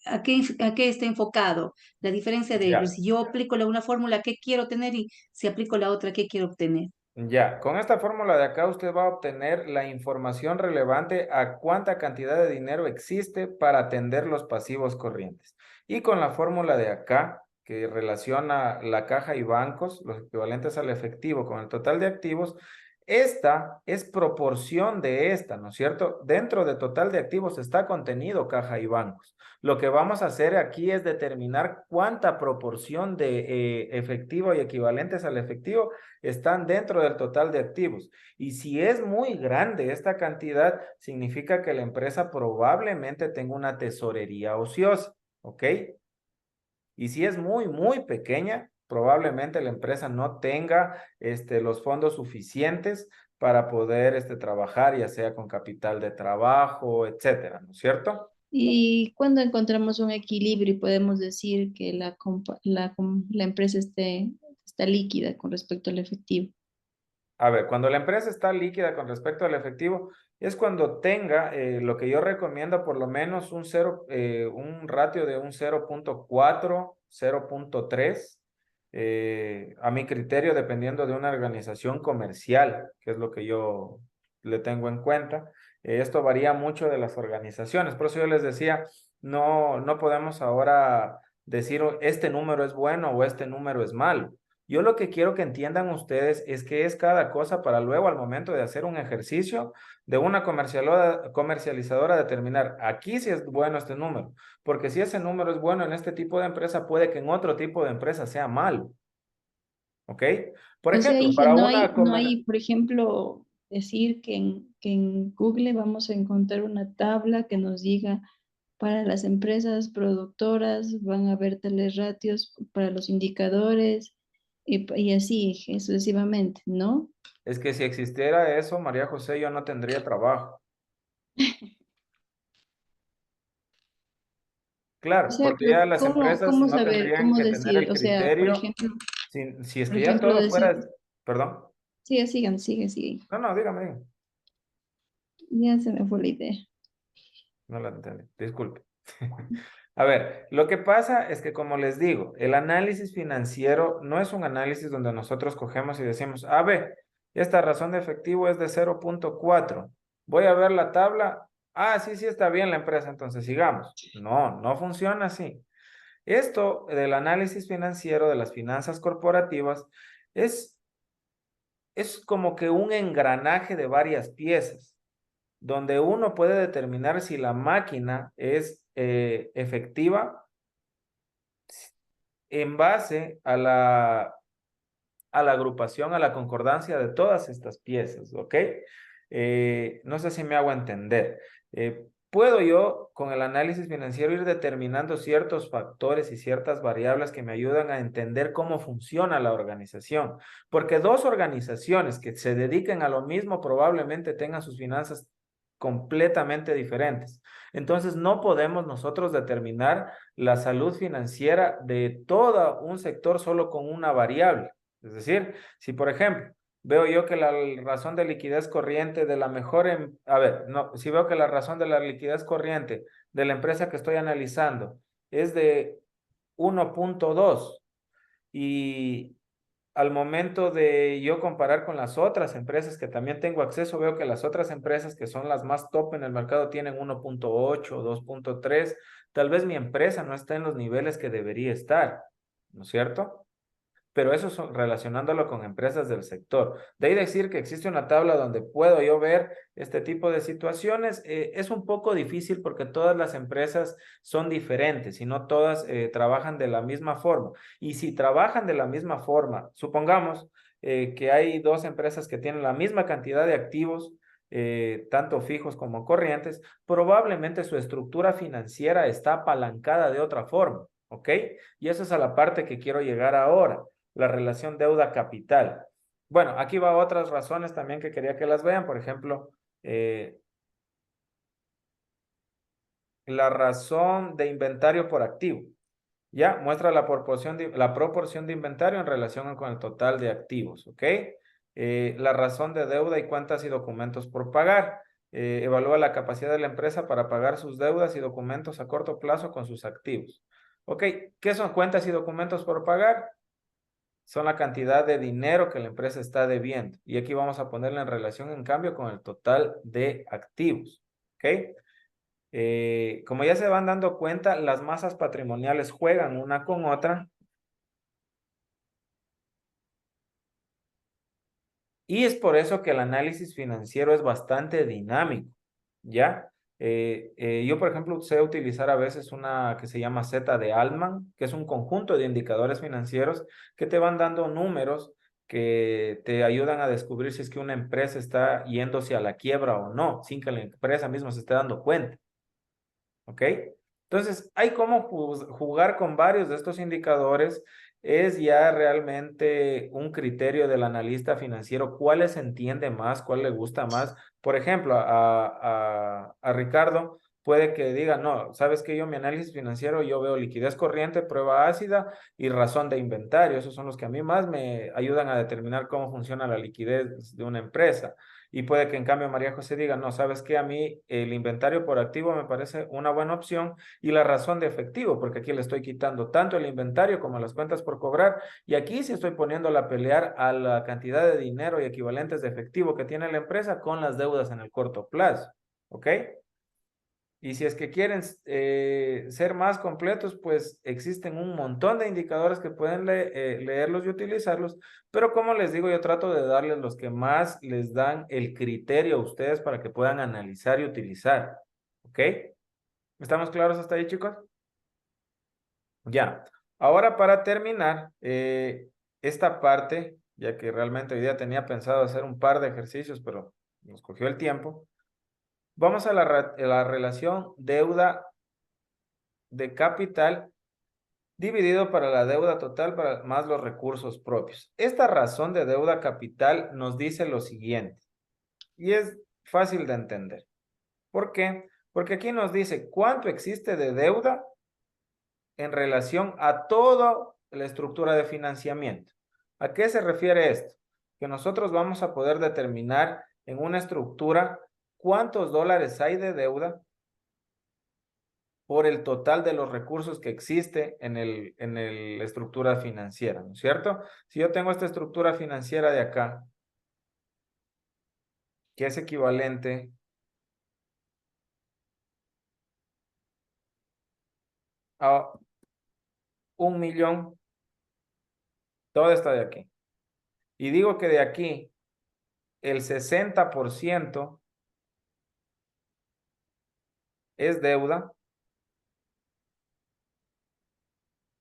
a qué está enfocado, la diferencia de Ya, si yo aplico una fórmula, ¿qué quiero tener? Y si aplico la otra, ¿qué quiero obtener? ya. Con esta fórmula de acá usted va a obtener la información relevante a cuánta cantidad de dinero existe para atender los pasivos corrientes. Y con la fórmula de acá, que relaciona la caja y bancos, los equivalentes al efectivo con el total de activos, esta es proporción de esta, ¿no es cierto? Dentro de total de activos está contenido caja y bancos. Lo que vamos a hacer aquí es determinar cuánta proporción de efectivo y equivalentes al efectivo están dentro del total de activos. Y si es muy grande esta cantidad, significa que la empresa probablemente tenga una tesorería ociosa, ¿ok? Y si es muy pequeña, probablemente la empresa no tenga los fondos suficientes para poder trabajar, ya sea con capital de trabajo, etcétera, ¿no es cierto? Y cuando encontramos un equilibrio y podemos decir que la empresa está líquida con respecto al efectivo. A ver, cuando la empresa está líquida con respecto al efectivo, es cuando tenga lo que yo recomiendo por lo menos un ratio de un 0.4, 0.3, a mi criterio, dependiendo de una organización comercial, que es lo que yo le tengo en cuenta. Esto varía mucho de las organizaciones, por eso yo les decía, no podemos ahora decir este número es bueno o este número es malo. Yo lo que quiero que entiendan ustedes es que es cada cosa para luego al momento de hacer un ejercicio de una comercializadora determinar aquí si es bueno este número, porque si ese número es bueno en este tipo de empresa, puede que en otro tipo de empresa sea malo. ¿Ok? Por O sea, ejemplo, dije, para una no hay, por ejemplo, decir que en Google vamos a encontrar una tabla que nos diga para las empresas productoras van a haber tales ratios para los indicadores y así sucesivamente, ¿no? es que si existiera eso, María José, yo no tendría trabajo. O Claro, sea, porque pero ya las empresas ¿cómo no saber, tendrían cómo que tener decir? el O sea, criterio. Si es por que ya ejemplo, todo decir, fuera, perdón, sigue. no, dígame. Ya se me fue la idea. No la entendí, disculpe. A ver, lo que pasa es que como les digo, el análisis financiero no es un análisis donde nosotros cogemos y decimos, a ver, esta razón de efectivo es de 0.4. Voy a ver la tabla Ah, sí, sí, está bien la empresa, entonces sigamos. No, no funciona así. Esto del análisis financiero de las finanzas corporativas es como que un engranaje de varias piezas, donde uno puede determinar si la máquina es efectiva en base a la agrupación, a la concordancia de todas estas piezas, ¿ok? No sé si me hago entender. Puedo yo, con el análisis financiero, ir determinando ciertos factores y ciertas variables que me ayudan a entender cómo funciona la organización, porque dos organizaciones que se dediquen a lo mismo probablemente tengan sus finanzas completamente diferentes. Entonces, no podemos nosotros determinar la salud financiera de todo un sector solo con una variable. Es decir, si por ejemplo veo yo que la razón de liquidez corriente de la mejor, si veo que la razón de la liquidez corriente de la empresa que estoy analizando es de 1.2 y al momento de yo comparar con las otras empresas que también tengo acceso, veo que las otras empresas que son las más top en el mercado tienen 1.8, 2.3, tal vez mi empresa no está en los niveles que debería estar, ¿no es cierto? Pero eso relacionándolo con empresas del sector. De ahí decir que existe una tabla donde puedo yo ver este tipo de situaciones, es un poco difícil porque todas las empresas son diferentes y no todas trabajan de la misma forma. Y si trabajan de la misma forma, supongamos que hay dos empresas que tienen la misma cantidad de activos, tanto fijos como corrientes, probablemente su estructura financiera está apalancada de otra forma, ¿ok? Y eso es a la parte que quiero llegar ahora, la relación deuda-capital. Bueno, aquí va otras razones también que quería que las vean. Por ejemplo, la razón de inventario por activo. Ya, muestra la proporción de inventario en relación con el total de activos, ¿ok? La razón de deuda y cuentas y documentos por pagar. Evalúa la capacidad de la empresa para pagar sus deudas y documentos a corto plazo con sus activos. ¿Ok? ¿Qué son cuentas y documentos por pagar? Son la cantidad de dinero que la empresa está debiendo. Y aquí vamos a ponerla en relación, en cambio, con el total de activos. ¿Ok? Como ya se van dando cuenta, las masas patrimoniales juegan una con otra. Y es por eso que el análisis financiero es bastante dinámico. ¿Ya? Yo, por ejemplo, sé utilizar a veces una que se llama Z de Altman, que es un conjunto de indicadores financieros que te van dando números que te ayudan a descubrir si es que una empresa está yéndose a la quiebra o no, sin que la empresa misma se esté dando cuenta. ¿Ok? Entonces, hay cómo jugar con varios de estos indicadores. Es ya realmente un criterio del analista financiero, cuál les entiende más, cuál le gusta más. Por ejemplo, a Ricardo puede que diga, no, sabes que yo mi análisis financiero, yo veo liquidez corriente, prueba ácida y razón de inventario. Esos son los que a mí más me ayudan a determinar cómo funciona la liquidez de una empresa. Y puede que en cambio María José diga, no, ¿sabes qué? A mí el inventario por activo me parece una buena opción y la razón de efectivo, porque aquí le estoy quitando tanto el inventario como las cuentas por cobrar y aquí sí estoy poniéndola a pelear a la cantidad de dinero y equivalentes de efectivo que tiene la empresa con las deudas en el corto plazo, ¿ok? Y si es que quieren ser más completos, pues existen un montón de indicadores que pueden leerlos y utilizarlos, pero como les digo, yo trato de darles los que más les dan el criterio a ustedes para que puedan analizar y utilizar. ¿Ok? ¿Estamos claros hasta ahí, chicos? Ya. Ahora para terminar esta parte, ya que realmente hoy día tenía pensado hacer un par de ejercicios, pero nos cogió el tiempo. Vamos a la relación deuda de capital dividido para la deuda total más los recursos propios. Esta razón de deuda capital nos dice lo siguiente, y es fácil de entender. ¿Por qué? Porque aquí nos dice cuánto existe de deuda en relación a toda la estructura de financiamiento. ¿A qué se refiere esto? Que nosotros vamos a poder determinar en una estructura cuántos dólares hay de deuda por el total de los recursos que existe en la estructura financiera, ¿no es cierto? Si yo tengo esta estructura financiera de acá, que es equivalente a 1.000.000, todo está de aquí. Y digo que de aquí, el 60% es deuda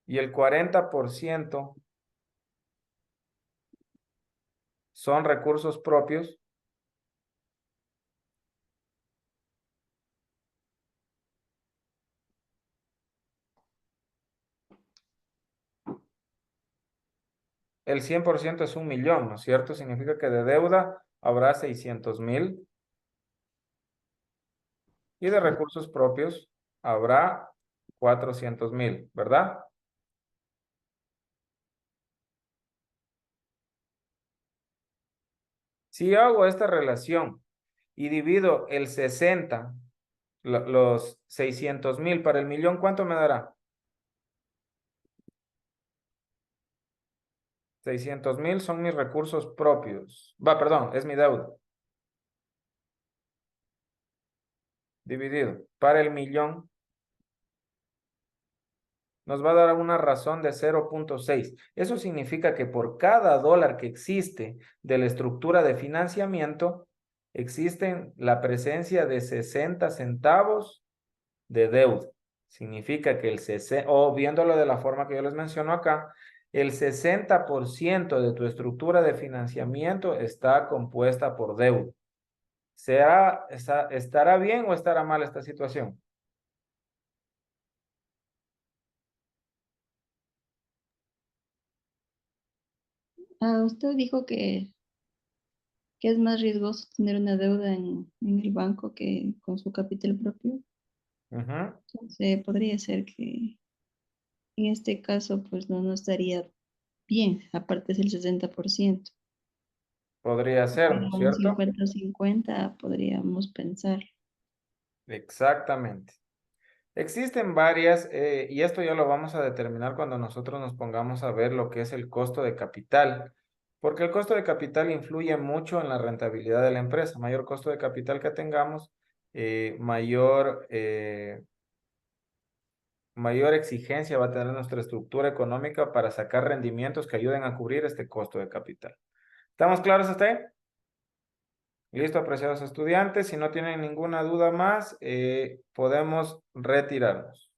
y el 40% son recursos propios. El 100% es 1.000.000, ¿no es cierto? Significa que de deuda habrá 600.000 y de recursos propios habrá 400.000, ¿verdad? Si yo hago esta relación y divido el 60, los 600.000 para el 1.000.000, ¿cuánto me dará? 600.000 son mis recursos propios. Perdón, es mi deuda. Dividido. Para el 1.000.000 nos va a dar una razón de 0.6. Eso significa que por cada dólar que existe de la estructura de financiamiento, existe la presencia de 60 centavos de deuda. Significa que o viéndolo de la forma que yo les menciono acá, el 60% de tu estructura de financiamiento está compuesta por deuda. ¿Estará bien o estará mal esta situación? Usted dijo que es más riesgoso tener una deuda en el banco que con su capital propio. Entonces, podría ser que en este caso, pues no estaría bien, aparte es el 60%. Podría ser, ¿no es Un cierto? 50-50 podríamos pensar. Exactamente. Existen varias, y esto ya lo vamos a determinar cuando nosotros nos pongamos a ver lo que es el costo de capital, porque el costo de capital influye mucho en la rentabilidad de la empresa. Mayor costo de capital que tengamos, mayor exigencia va a tener nuestra estructura económica para sacar rendimientos que ayuden a cubrir este costo de capital. ¿Estamos claros hasta ahí? Listo, apreciados estudiantes. Si no tienen ninguna duda más, podemos retirarnos.